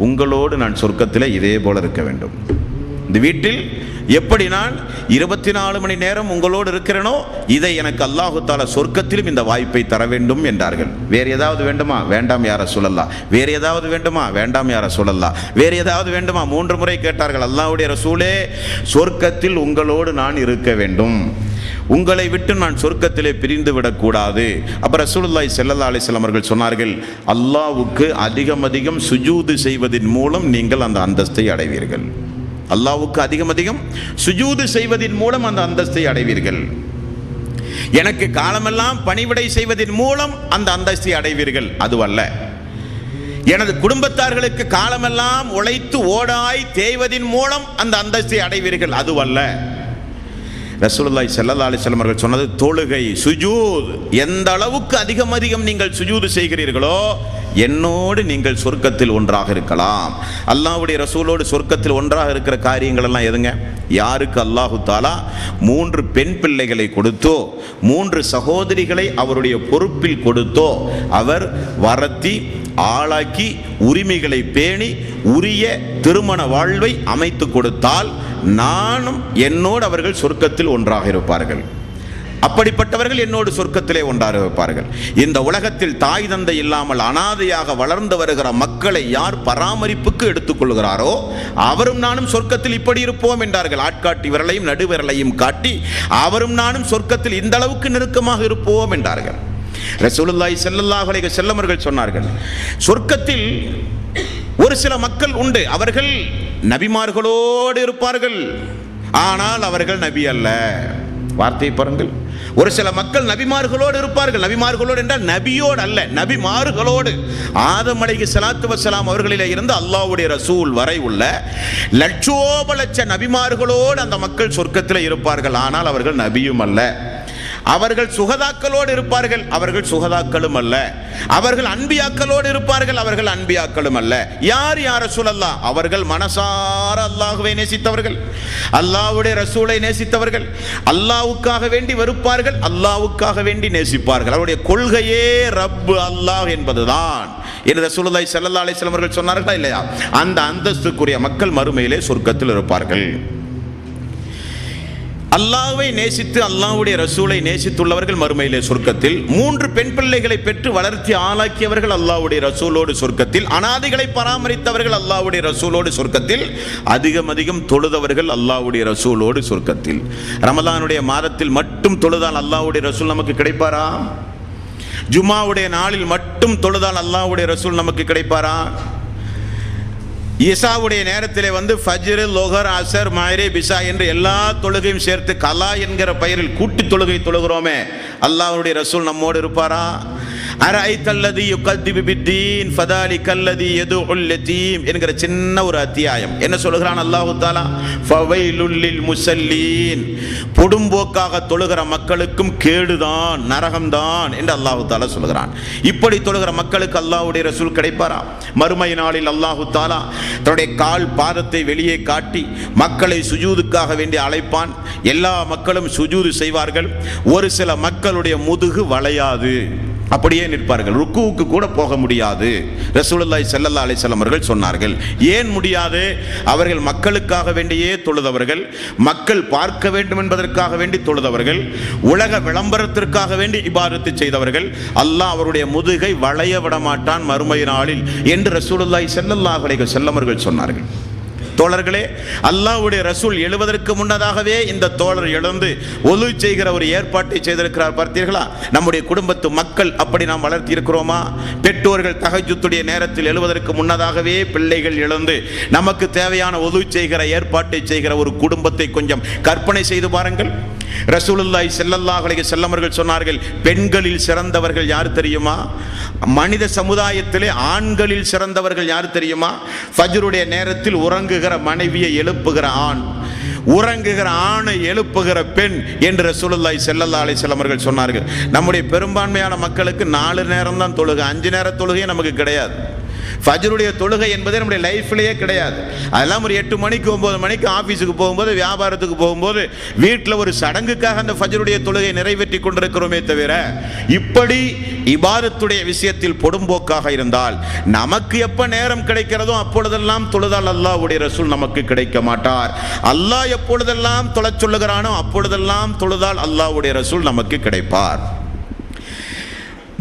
உங்களோடு நான் சொர்க்கத்திலே இதே போல இருக்க வேண்டும். இந்த வீட்டில் எப்படி நான் 24 மணி நேரம் உங்களோடு இருக்கிறேனோ இதை எனக்கு அல்லாஹு தஆலா சொர்க்கத்திலும் இந்த வாய்ப்பை தர வேண்டும் என்றார்கள். வேறு ஏதாவது வேண்டுமா? வேண்டாம் யா ரசூலல்லாஹ். வேறு ஏதாவது வேண்டுமா? வேண்டாம் யா ரசூலல்லாஹ். வேறு ஏதாவது வேண்டுமா? 3 முறை கேட்டார்கள். அல்லாஹ்வுடைய ரசூலே, சொர்க்கத்தில் உங்களோடு நான் இருக்க வேண்டும், உங்களை விட்டு நான் சொர்க்கத்திலே பிரிந்து விடக்கூடாது. அப்ப ரசூலுல்லாஹி ஸல்லல்லாஹு அலைஹி வஸல்லம் அவர்கள் சொன்னார்கள், அல்லாஹ்வுக்கு அதிகம் அதிகம் சுஜூது செய்வதின் மூலம் நீங்கள் அந்த அந்தஸ்தை அடைவீர்கள். அல்லாஹ்வுக்கு அதிகம் அதிகம் சுஜூது செய்வதின் மூலம் அந்த அந்தஸ்தை அடைவீர்கள். எனக்கு காலமெல்லாம் பணிவிடை செய்வதின் மூலம் அந்த அந்தஸ்தை அடைவீர்கள், அதுவல்ல. எனது குடும்பத்தார்களுக்கு காலமெல்லாம் உழைத்து ஓடாய் தேய்வதின் மூலம் அந்த அந்தஸ்தை அடைவீர்கள், அதுவல்ல. ரசூலுல்லாஹி ஸல்லல்லாஹு அலைஹி வஸல்லம் அவர்கள் சொன்னது தொழுகை, சுஜூத். எந்த அளவுக்கு அதிகம் அதிகம் நீங்கள் சுஜூது செய்கிறீர்களோ என்னோடு நீங்கள் சொர்க்கத்தில் ஒன்றாக இருக்கலாம். அல்லாஹ்வுடைய ரசூலோடு சொர்க்கத்தில் ஒன்றாக இருக்கிற காரியங்கள் எல்லாம் எதுங்க? யாருக்கு அல்லாஹு தஆலா 3 பெண் பிள்ளைகளை கொடுத்தோ, 3 சகோதரிகளை அவருடைய பொறுப்பில் கொடுத்தோ, அவர் வரத்தி ஆளாக்கி உரிமைகளை பேணி உரிய திருமண வாழ்வை அமைத்து கொடுத்தால் நானும் என்னோடு அவர்கள் சொர்க்கத்தில் ஒன்றாக இருப்பார்கள். அப்படிப்பட்டவர்கள் என்னோடு சொர்க்கத்திலே ஒன்றாக இருப்பார்கள். இந்த உலகத்தில் தாய் தந்தை இல்லாமல் அனாதையாக வளர்ந்து வருகிற மக்களை யார் பராமரிப்புக்கு எடுத்துக்கொள்கிறாரோ அவரும் நானும் சொர்க்கத்தில் இப்படி இருப்போம் என்றார்கள். ஆட்காட்டி விரலையும் நடுவிரலையும் காட்டி அவரும் நானும் சொர்க்கத்தில் இந்த அளவுக்கு நெருக்கமாக இருப்போம் என்றார்கள். ரசூலுல்லாஹி ஸல்லல்லாஹு அலைஹி வஸல்லம் அவர்கள் சொன்னார்கள், சொர்க்கத்தில் ஒரு சில மக்கள் உண்டு, அவர்கள் நபிமார்களோடு இருப்பார்கள், ஆனால் அவர்கள் நபி அல்ல. வார்த்தையை பாருங்கள். ஒரு சில மக்கள் நபிமார்களோடு இருப்பார்கள். நபிமார்களோடு என்றால் நபியோடு அல்ல, நபிமார்களோடு. ஆதம் அலைஹிஸ்ஸலாத்து வஸ்ஸலாம் அவர்களிலே இருந்து அல்லாஹ்வுடைய ரசூல் வரை உள்ள லட்சோப லட்ச நபிமார்களோடு அந்த மக்கள் சொர்க்கத்தில் இருப்பார்கள், ஆனால் அவர்கள் நபியும் அல்ல. அவர்கள் சுகதாக்களோடு இருப்பார்கள், அவர்கள் சுகதாக்களும் அல்ல. அவர்கள் அன்பியாக்களோடு இருப்பார்கள், அவர்கள் அன்பியாக்களும் அல்ல. யார் யார் ரசூலல்லாஹ்? அவர்கள் மனசார அல்லாஹ்வை நேசித்தவர்கள், அல்லாஹ்வுடைய ரசூலை நேசித்தவர்கள், அல்லாஹ்வுக்காக வேண்டி வெறுப்பார்கள், அல்லாஹ்வுக்காக வேண்டி நேசிப்பார்கள். அவருடைய கொள்கையே ரப் அல்லாஹ் என்பதுதான் என்று ரசூலுல்லாஹி ஸல்லல்லாஹு அலைஹி வஸல்லம் அவர்கள் சொன்னார்களா இல்லையா? அந்த அந்தஸ்துக்குரிய மக்கள் மறுமையிலே சொர்க்கத்தில் இருப்பார்கள். அல்லாஹ்வை நேசித்து அல்லாஹ்வுடைய ரசூலை நேசித்துள்ளவர்கள் மறுமையிலே சொர்க்கத்தில். 3 பெண் பிள்ளைகளை பெற்று வளர்த்தி ஆளாக்கியவர்கள் அல்லாஹ்வுடைய ரசூலோடு சொர்க்கத்தில். அனாதைகளை பராமரித்தவர்கள் அல்லாஹ்வுடைய ரசூலோடு சொர்க்கத்தில். அதிகம் தொழுதவர்கள் அல்லாஹ்வுடைய ரசூலோடு சொர்க்கத்தில். ரமலானுடைய மாதத்தில் மட்டும் தொழுதால் அல்லாஹ்வுடைய ரசூல் நமக்கு கிடைப்பாரா? ஜும்மாவுடைய நாளில் மட்டும் தொழுதால் அல்லாஹ்வுடைய ரசூல் நமக்கு கிடைப்பாரா? இசாவுடைய நேரத்திலே வந்து ஃபஜ்ர், லொஹர், அசர், மக்ரிப், இஷா என்று எல்லா தொழுகையும் சேர்த்து கலா என்கிற பெயரில் கூட்டி தொழுகை தொழுகிறோமே, அல்லாஹ்வுடைய ரசூல் நம்மோடு இருப்பாரா? அரஐத்தல்லதி யுகத்திபு பித்தீன் ஃபதாலிகல்லதி யதுஉல் யதீம் என்கிற சின்ன ஒரு அத்தியாயம் என்ன சொல்கிறான் அல்லாஹ் தஆலா? ஃபவைலுல் லில் முஸல்லீன், பொடும்போக்காக தொழுகிற மக்களுக்கும் கேடுதான், நரகம்தான் என்று அல்லாஹ் தஆலா சொல்கிறான். இப்படி தொழுகிற மக்களுக்கு அல்லாஹ்வுடைய ரசூல் கிடைப்பாரா? மறுமை நாளில் அல்லாஹ் தஆலா தன்னுடைய கால் பாதத்தை வெளியே காட்டி மக்களை சுஜூதுக்காக வேண்டி அழைப்பான். எல்லா மக்களும் சுஜூது செய்வார்கள். ஒரு சில மக்களுடைய முதுகு வளையாது, அப்படியே நிற்பார்கள், ருக்குவுக்கு கூட போக முடியாது. ரசூலுல்லாஹி ஸல்லல்லாஹு அலைஹி வஸல்லம் அவர்கள் சொன்னார்கள். ஏன் முடியாது? அவர்கள் மக்களுக்காக வேண்டியே தொழுதவர்கள், மக்கள் பார்க்க வேண்டும் என்பதற்காக வேண்டி தொழுதவர்கள், உலக விளம்பரத்திற்காக வேண்டி இபாதத்து செய்தவர்கள். அல்லாஹ் அவருடைய முதுகை வளைய விட மாட்டான் மறுமை நாளில் என்று ரசூலுல்லாஹி ஸல்லல்லாஹு அலைஹி வஸல்லம் அவர்கள் சொன்னார்கள். தோழர்களே, அல்லாஹ்வுடைய ரசூல் எழுவதற்கு முன்னதாகவே இந்த தோழர் எழுந்து ஒலு செய்கிற ஒரு ஏற்பாட்டை செய்திருக்கிறார். பார்த்தீர்களா? நம்முடைய குடும்பத்து மக்கள் அப்படி நாம் வளர்த்தி இருக்கிறோமா? பெற்றோர்கள் தஹஜ்ஜுடைய நேரத்தில் எழுவதற்கு முன்னதாகவே பிள்ளைகள் எழுந்து நமக்கு தேவையான ஒலு செய்கிற ஏற்பாட்டை செய்கிற ஒரு குடும்பத்தை கொஞ்சம் கற்பனை செய்து பாருங்கள். ரசூலுல்லாஹி ஸல்லல்லாஹு அலைஹி வஸல்லம் அவர்கள் சொன்னார்கள், பெண்களில் சிறந்தவர்கள் யார் தெரியுமா? மனித சமுதாயத்திலே ஆண்களில் சிறந்தவர்கள் யார் தெரியுமா? ஃபஜ்ருடைய நேரத்தில் உறங்குகிற மனைவியை எழுப்புகிற ஆண், உறங்குகிற ஆணை எழுப்புகிற பெண் என்று ரசூலுல்லாஹி ஸல்லல்லாஹு அலைஹி வஸல்லம் அவர்கள் சொன்னார்கள். நம்முடைய பெரும்பான்மையான மக்களுக்கு 4 நேரம் தான் தொழுகை, 5 நேர தொழுகையே நமக்கு கிடையாது. ஃபஜ்ருடைய தொழுகை என்பதே நம்முடைய லைஃப்லேயே கிடையாது. அதெல்லாம் ஒரு 8 மணிக்கு 9 மணிக்கு ஆஃபீஸுக்கு போகும்போது, வியாபாரத்துக்கு போகும்போது, வீட்டில் ஒரு சடங்குக்காக அந்த ஃபஜ்ருடைய தொழுகை நிறைவேற்றி கொண்டிருக்கிறோமே தவிர, இப்படி இபாதத்துடைய விஷயத்தில் பொடும்போக்காக இருந்தால் நமக்கு எப்ப நேரம் கிடைக்கிறதோ அப்பொழுதெல்லாம் தொழுதால் அல்லாஹ்வுடைய ரசூல் நமக்கு கிடைக்க மாட்டார். அல்லாஹ் எப்பொழுதெல்லாம் தொழச் சொல்லுகிறானோ அப்பொழுதெல்லாம் தொழுதால் அல்லாஹ்வுடைய ரசூல் நமக்கு கிடைப்பார்.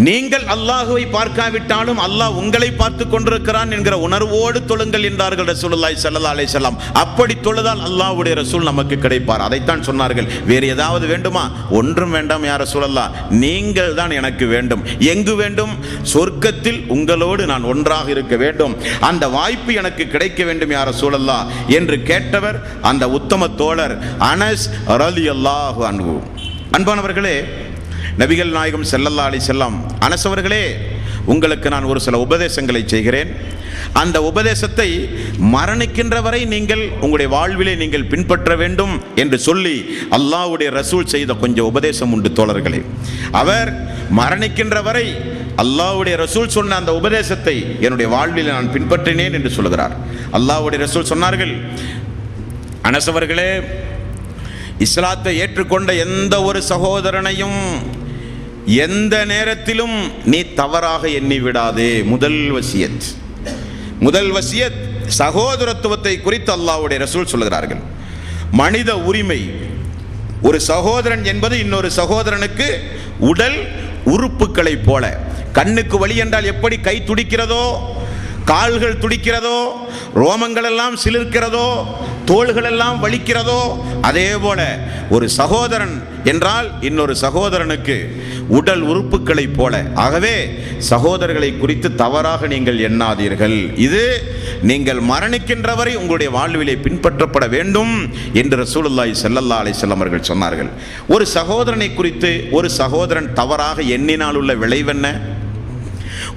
நீங்கள் அல்லாஹுவை பார்க்காவிட்டாலும் அல்லாஹ் உங்களை பார்த்து கொண்டிருக்கிறான் என்கிற உணர்வோடு தொழுங்கள் என்றார்கள் ரசூலுல்லாஹி ஸல்லல்லாஹு அலைஹி வஸல்லம். அப்படி தொழுதால் அல்லாஹ்வுடைய ரசூல் நமக்கு கிடைப்பார். அதைத்தான் சொன்னார்கள். வேறு ஏதாவது வேண்டுமா? ஒன்றும் வேண்டாம் யா ரசூலல்லாஹ், நீங்கள் தான் எனக்கு வேண்டும். எங்கு வேண்டும்? சொர்க்கத்தில் உங்களோடு நான் ஒன்றாக இருக்க வேண்டும். அந்த வாய்ப்பு எனக்கு கிடைக்க வேண்டும் யா ரசூலல்லாஹ் என்று கேட்டவர் அந்த உத்தம தோழர் அனஸ் ரலியல்லாஹு அன்ஹு. அன்பானவர்களே, நபிகள் நாயகம் ஸல்லல்லாஹு அலைஹி வஸல்லம், அனஸ் அவர்களே, உங்களுக்கு நான் ஒரு சில உபதேசங்களை செய்கிறேன். அந்த உபதேசத்தை மரணிக்கின்ற வரை நீங்கள் உங்களுடைய வாழ்விலே நீங்கள் பின்பற்ற வேண்டும் என்று சொல்லி அல்லாஹ்வுடைய ரசூல் செய்த கொஞ்சம் உபதேசம் உண்டு தோழர்களே. அவர் மரணிக்கின்ற வரை அல்லாஹ்வுடைய ரசூல் சொன்ன அந்த உபதேசத்தை என்னுடைய வாழ்வில் நான் பின்பற்றினேன் என்று சொல்கிறார். அல்லாஹ்வுடைய ரசூல் சொன்னார்கள், அனஸ் அவர்களே, இஸ்லாத்தை ஏற்றுக்கொண்ட எந்த ஒரு சகோதரனையும் எந்த நேரத்திலும் நீ தவறாக எண்ணி விடாதே. முதல் வசியத் சகோதரத்துவத்தை குறித்து அல்லாஹ்வுடைய ரசூல் சொல்கிறார்கள். மனித உரிமை, ஒரு சகோதரன் என்பது இன்னொரு சகோதரனுக்கு உடல் உறுப்புகளை போல. கண்ணுக்கு வலி என்றால் எப்படி கை துடிக்கிறதோ, கால்கள் துடிக்கிறதோ, ரோமங்கள் எல்லாம் சிலிர்க்கிறதோ, தோள்கள் எல்லாம் வலிக்கிறதோ, அதே போல ஒரு சகோதரன் என்றால் இன்னொரு சகோதரனுக்கு உடல் உறுப்புகளை போல. ஆகவே சகோதரர்களை குறித்து தவறாக நீங்கள் எண்ணாதீர்கள். இது நீங்கள் மரணிக்கின்ற வரை உங்களுடைய வாழ்விலே பின்பற்றப்பட வேண்டும் என்று ரசூலுல்லாஹி ஸல்லல்லாஹு அலைஹி வஸல்லம் அவர்கள் சொன்னார்கள். ஒரு சகோதரனை குறித்து ஒரு சகோதரன் தவறாக எண்ணினால் உள்ள விளைவென்ன?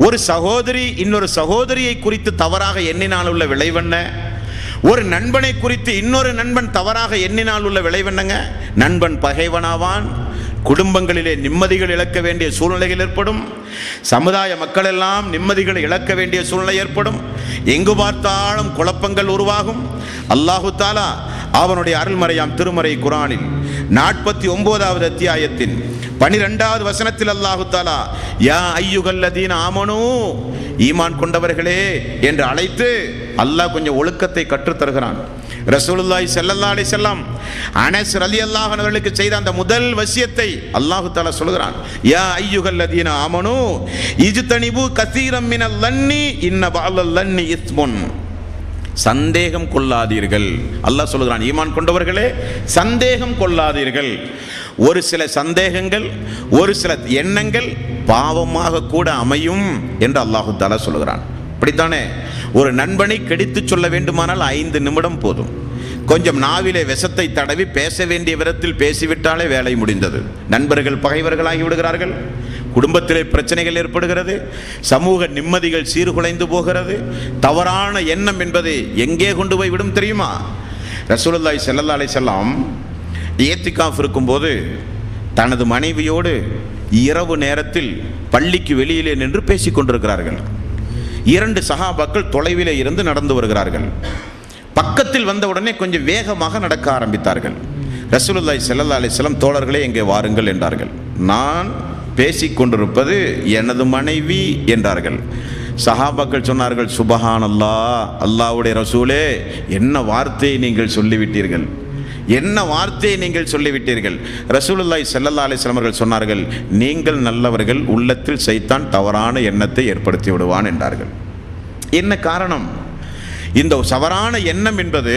ஒரு சகோதரி இன்னொரு சகோதரியை குறித்து தவறாக எண்ணினால் உள்ள விளைவென்ன? ஒரு நண்பனை குறித்து இன்னொரு நண்பன் தவறாக எண்ணினால் உள்ள விளைவென்னங்க? நண்பன் பகைவனாவான், குடும்பங்களிலே நிம்மதிகள் இழக்க வேண்டிய சூழ்நிலைகள் ஏற்படும். சமுதாய மக்கள் எல்லாம் நிம்மதிகளை இழக்க வேண்டிய சூழ்நிலை ஏற்படும். எங்கு பார்த்தாலும் குழப்பங்கள் உருவாகும். அல்லாஹு தாலா அவனுடைய அருள்மறையாம் திருமறை குர்ஆனில் 49வது அத்தியாயத்தின் 12வது வசனத்தில் அல்லாஹு தாலா யா அய்யுகல்லதீன ஆமனூ, ஈமான் கொண்டவர்களே என்று அழைத்து அல்லாஹ் கொஞ்சம் ஒழுக்கத்தை கற்றுத்தருகிறான். ரசூலுல்லாஹி ஸல்லல்லாஹு அலைஹி வஸல்லம் அனஸ் ரலியல்லாஹு அன்ஹு அவர்களுக்கு செய்த அந்த முதல் வசியத்தை அல்லாஹ் தஆலா சொல்கிறான். யா அய்யுகல்லதீன ஆமனூ இஜ்தனிபு கஸீரம் மினல் லன்னி இன்ன பஅலல் லன்னி இஸ்முன். சந்தேகம் கொள்ளாதீர்கள். அல்லாஹ் சொல்கிறான், ஈமான் கொண்டவர்களே சந்தேகம் கொள்ளாதீர்கள். ஒரு சில சந்தேகங்கள், ஒரு சில எண்ணங்கள் பாவமாக கூட அமையும் என்று அல்லாஹு தஆலா சொல்கிறான். அப்படித்தானே? ஒரு நண்பனை கெடுத்து சொல்ல வேண்டுமானால் 5 நிமிடம் போதும். கொஞ்சம் நாவிலே விஷத்தை தடவி பேச வேண்டிய விதத்தில் பேசிவிட்டாலே வேலை முடிந்தது. நண்பர்கள் பகைவர்களாகி விடுகிறார்கள். குடும்பத்திலே பிரச்சனைகள் ஏற்படுகிறது. சமூக நிம்மதிகள் சீர்குலைந்து போகிறது. தவறான எண்ணம் என்பது எங்கே கொண்டு போய் விடும் தெரியுமா? ரசூலுல்லாஹி ஸல்லல்லாஹு அலைஹி வஸல்லம் இத்திகாஃப் இருக்கும்போது தனது மனைவியோடு இரவு நேரத்தில் பள்ளிக்கு வெளியிலே நின்று பேசிக் கொண்டிருக்கிறார்கள். 2 சஹாபாக்கள் தொலைவிலே இருந்து நடந்து வருகிறார்கள். பக்கத்தில் வந்தவுடனே கொஞ்சம் வேகமாக நடக்க ஆரம்பித்தார்கள். ரசூலுல்லாஹி ஸல்லல்லாஹு அலைஹி வஸல்லம், தோழர்களே எங்கே வாருங்கள் என்றார்கள். நான் பேசிக்கொண்டிருப்பது எனது மனைவி என்றார்கள். சஹாபாக்கள் சொன்னார்கள், சுபஹானல்லாஹ், அல்லாஹ்வுடைய ரசூலே, என்ன வார்த்தையை நீங்கள் சொல்லிவிட்டீர்கள், என்ன வார்த்தையை நீங்கள் சொல்லிவிட்டீர்கள். ரசூலுல்லாஹி ஸல்லல்லாஹு அலைஹி வஸல்லம் அவர்கள் சொன்னார்கள், நீங்கள் நல்லவர்கள், உள்ளத்தில் சைத்தான் தவறான எண்ணத்தை ஏற்படுத்தி விடுவான் என்றார்கள். என்ன காரணம்? இந்த தவறான எண்ணம் என்பது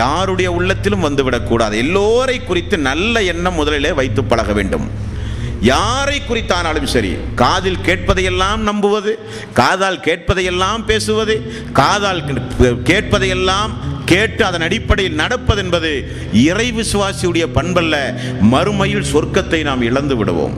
யாருடைய உள்ளத்திலும் வந்துவிடக்கூடாது. எல்லோரை குறித்து நல்ல எண்ணம் முதலிலே வைத்து பழக வேண்டும். யாரை குறித்தானாலும் சரி, காதில் கேட்பதையெல்லாம் நம்புவது, காதால் கேட்பதையெல்லாம் பேசுவது, காதால் கேட்பதையெல்லாம் கேட்டு அதன் அடிப்படையில் நடப்பது என்பது இறை விசுவாசியுடைய பண்பல்ல. மறுமையில் சொர்க்கத்தை நாம் இழந்து விடுவோம்.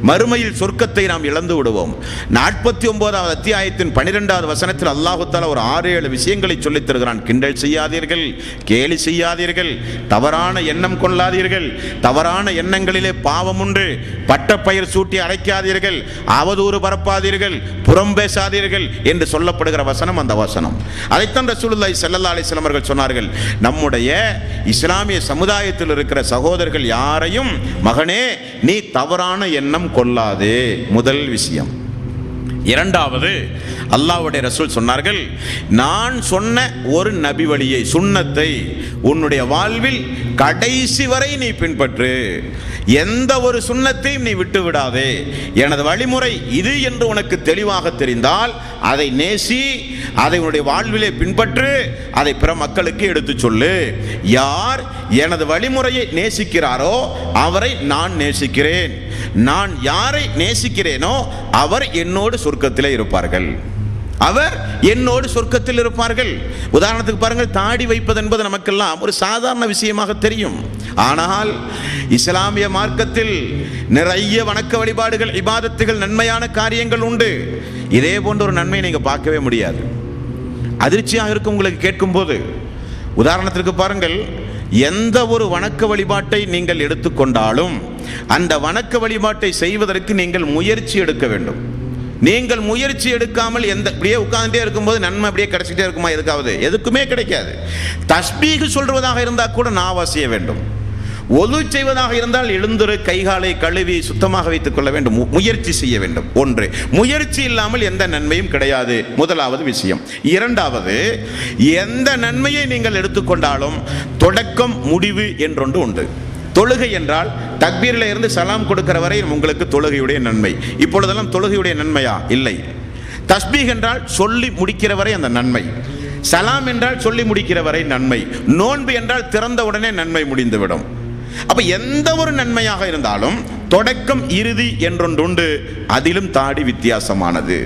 மறுமையில் சொர்க்கத்தை நாம் இழந்து விடுவோம். 49வது அத்தியாயத்தின் 12வது வசனத்தில் அல்லாஹு தஆலா ஒரு 6-7 விஷயங்களை சொல்லித் தருகிறான். கிண்டல் செய்யாதீர்கள், கேலி செய்யாதீர்கள், தவறான எண்ணம் கொள்ளாதீர்கள், தவறான எண்ணங்களிலே பாவம் உண்டு, பட்டப்பயிர் சூட்டி அழைக்காதீர்கள், அவதூறு பரப்பாதீர்கள், புறம் பேசாதீர்கள் என்று சொல்லப்படுகிற வசனம் அந்த வசனம். அதைத்தான் ரசூலுல்லாஹி ஸல்லல்லாஹு அலைஹி வஸல்லம் அவர்கள் சொன்னார்கள், நம்முடைய இஸ்லாமிய சமுதாயத்தில் இருக்கிற சகோதரர்கள் யாரையும், மகனே நீ தவறான எண்ணம் கொள்ளாதே, முதல் விஷயம். இரண்டாவது, அல்லாஹ்வுடைய ரசூல் சொன்னார்கள், நான் சொன்ன ஒரு நபி வழியை, சுன்னத்தை உன்னுடைய வாழ்வில் கடைசி வரை நீ பின்பற்று. எந்த ஒரு சுன்னத்தையும் நீ விட்டு விடாதே. எனது வழிமுறை இது என்று உனக்கு தெளிவாக தெரிந்தால் அதை நேசி, அதை உன்னுடைய வாழ்விலே பின்பற்று, அதை பிற மக்களுக்கு எடுத்து சொல்லு. யார் எனது வழிமுறையை நேசிக்கிறாரோ அவரை நான் நேசிக்கிறேன், நான் யாரை நேசிக்கிறேனோ அவர் என்னோடு சொர்க்கத்திலே இருப்பார்கள், அவர் என்னோடு சொர்க்கத்தில் இருப்பார்கள். உதாரணத்துக்கு பாருங்கள், தாடி வைப்பது என்பது நமக்கெல்லாம் ஒரு சாதாரண விஷயமாக தெரியும். ஆனால் இஸ்லாமிய மார்க்கத்தில் நிறைய வணக்க வழிபாடுகள், இபாதத்துகள், நன்மையான காரியங்கள் உண்டு. இதே போன்ற ஒரு நன்மையை நீங்க பார்க்கவே முடியாது. அதிர்ச்சியாக இருக்கும் உங்களுக்கு கேட்கும் போது. உதாரணத்திற்கு பாருங்கள், எந்த ஒரு வணக்க வழிபாட்டை நீங்கள் எடுத்துக்கொண்டாலும் அந்த வணக்க வழிபாட்டை செய்வதற்கு நீங்கள் முயற்சி எடுக்க வேண்டும். நீங்கள் முயற்சி எடுக்காமல் அப்படியே உட்கார்ந்துட்டே இருக்கும்போது நன்மை அப்படியே கிடைச்சிட்டே இருக்குமா? எதுக்குமே கிடைக்காது. தஸ்பீஹ் சொல்வதாக இருந்தால் கூட நாவா செய்ய வேண்டும். ஒது செய்வதாக இருந்தால் எழுந்திரு, கைகாலை கழுவி சுத்தமாக வைத்துக் கொள்ள வேண்டும், முயற்சி செய்ய வேண்டும். ஒன்று, முயற்சி இல்லாமல் எந்த நன்மையும் கிடையாது, முதலாவது விஷயம். இரண்டாவது, எந்த நன்மையை நீங்கள் எடுத்துக்கொண்டாலும் தொடக்கம் முடிவு என்றொன்று உண்டு. தொழுகை என்றால் தக்பீரில் இருந்து சலாம் கொடுக்கிற வரை உங்களுக்கு தொழுகையுடைய நன்மை. இப்பொழுதெல்லாம் தொழுகையுடைய நன்மையா? இல்லை. தஸ்பீஹ் என்றால் சொல்லி முடிக்கிற வரை அந்த நன்மை, சலாம் என்றால் சொல்லி முடிக்கிற வரை நன்மை, நோன்பு என்றால் திறந்த உடனே நன்மை முடிந்துவிடும். அப்ப எந்த ஒரு நன்மையாக இருந்தாலும் தொடக்கம் இறுதி என்றொன்று, அதிலும் தாடி வித்தியாசமானது.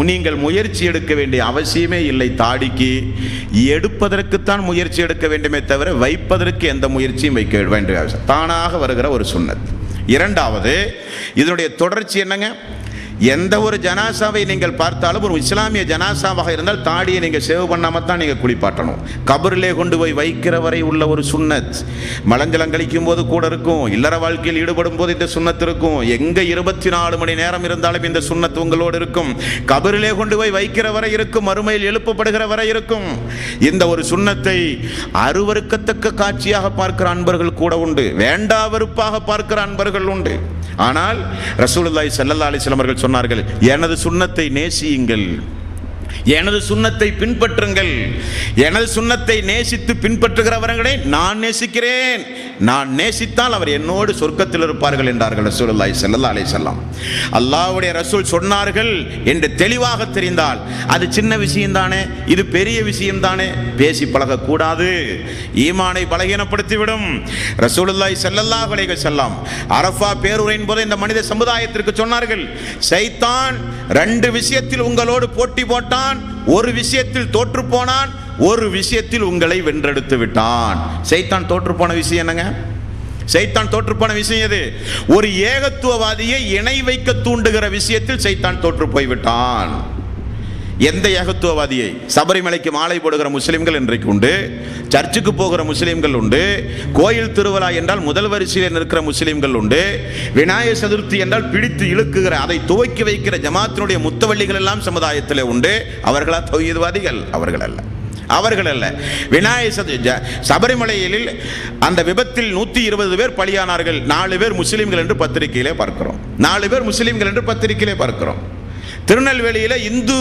நீங்கள் முயற்சி எடுக்க வேண்டிய அவசியமே இல்லை. தாடிக்கு எடுப்பதற்குத்தான் முயற்சி எடுக்க வேண்டுமே தவிர வைப்பதற்கு எந்த முயற்சியும் வைக்க வேண்டிய அவசியம், தானாக வருகிற ஒரு சுன்னத். இரண்டாவது, இதனுடைய தொடர்ச்சி என்னங்க? எந்த ஒரு ஜனாசாவை நீங்கள் பார்த்தாலும் ஒரு இஸ்லாமிய ஜனாசாவாக இருந்தால் தாடியை நீங்கள் சேவ் பண்ணாமல் தான் நீங்கள் குளிப்பாட்டணும். கபரிலே கொண்டு போய் வைக்கிற வரை உள்ள ஒரு சுன்னத். மலஞ்சலம் கழிக்கும் போது கூட இருக்கும், இல்லற வாழ்க்கையில் ஈடுபடும் போது இந்த சுன்னத் இருக்கும். எங்க 24 மணி நேரம் இருந்தாலும் இந்த சுன்னத் உங்களோடு இருக்கும். கபரிலே கொண்டு போய் வைக்கிற வரை இருக்கும், மறுமையில் எழுப்பப்படுகிற வரை இருக்கும். இந்த ஒரு சுன்னத்தை அருவருக்கத்தக்க காட்சியாக பார்க்கிற அன்பர்கள் கூட உண்டு, வேண்டா வெறுப்பாக பார்க்கிற அன்பர்கள் உண்டு. ஆனால் ரசூலுல்லாஹி ஸல்லல்லாஹு அலைஹி வஸல்லம் அவர்கள் சொன்னார்கள், எனது சுன்னத்தை நேசியுங்கள், எனது சுன்னத்தை பின்பற்றுங்கள். எனது சுன்னத்தை நேசித்து பின்பற்றுகிறவர்களை நான் நேசிக்கிறேன், நான் நேசித்தால் அவர் என்னோடு சொர்க்கத்தில் இருப்பார்கள் என்றார்கள் ரசூலுல்லாஹி ஸல்லல்லாஹு அலைஹி வஸல்லம். அல்லாஹ்வுடைய ரசூல் சொன்னார்கள் என்று தெளிவாக தெரிந்தால் அது சின்ன விஷயம் தானே, இது பெரிய விஷயம் தானே, பேசி பழகக்கூடாது, ஈமானை பலகீனப்படுத்திவிடும். ரசூலுல்லாஹி ஸல்லல்லாஹு அலைஹி வஸல்லம் அரஃபா பேருரையின் போது இந்த மனித சமுதாயத்திற்கு சொன்னார்கள், சைத்தான் 2 விஷயத்தில் உங்களோடு போட்டி போட்டான், ஒரு விஷயத்தில் தோற்று போனான், ஒரு விஷயத்தில் உங்களை வென்றெடுத்து விட்டான். சைத்தான் தோற்று போன விஷயம் என்னங்க? சைத்தான் தோற்று போன விஷயம் எது? ஒரு ஏகத்துவவாதியை இணை வைக்க தூண்டுகிற விஷயத்தில் சைத்தான் தோற்று போய்விட்டான். எந்த ஏகத்துவவாதியை? சபரிமலைக்கு மாலை போடுகிற முஸ்லிம்கள் இன்றைக்கு உண்டு, சர்ச்சுக்கு போகிற முஸ்லிம்கள் உண்டு, கோயில் திருவிழா என்றால் முதல் வரிசையில் நிற்கிற முஸ்லிம்கள் உண்டு, விநாயகர் சதுர்த்தி என்றால் பிடித்து இழுக்குகிற, அதை துவக்கி வைக்கிற ஜமாத்தினுடைய முத்தவள்ளிகள் எல்லாம் சமுதாயத்தில் உண்டு. அவர்களா தௌஹீத்வாதிகள்? அவர்கள் அல்ல, அவர்கள் அல்ல. விநாயகர் சபரிமலையில் அந்த விபத்தில் 120 பேர் பலியானார்கள், 4 பேர் முஸ்லிம்கள் என்று பத்திரிகையிலே பார்க்கிறோம், 4 பேர் முஸ்லிம்கள் என்று பத்திரிகையிலே பார்க்கிறோம். திருநெல்வேலியில் இந்து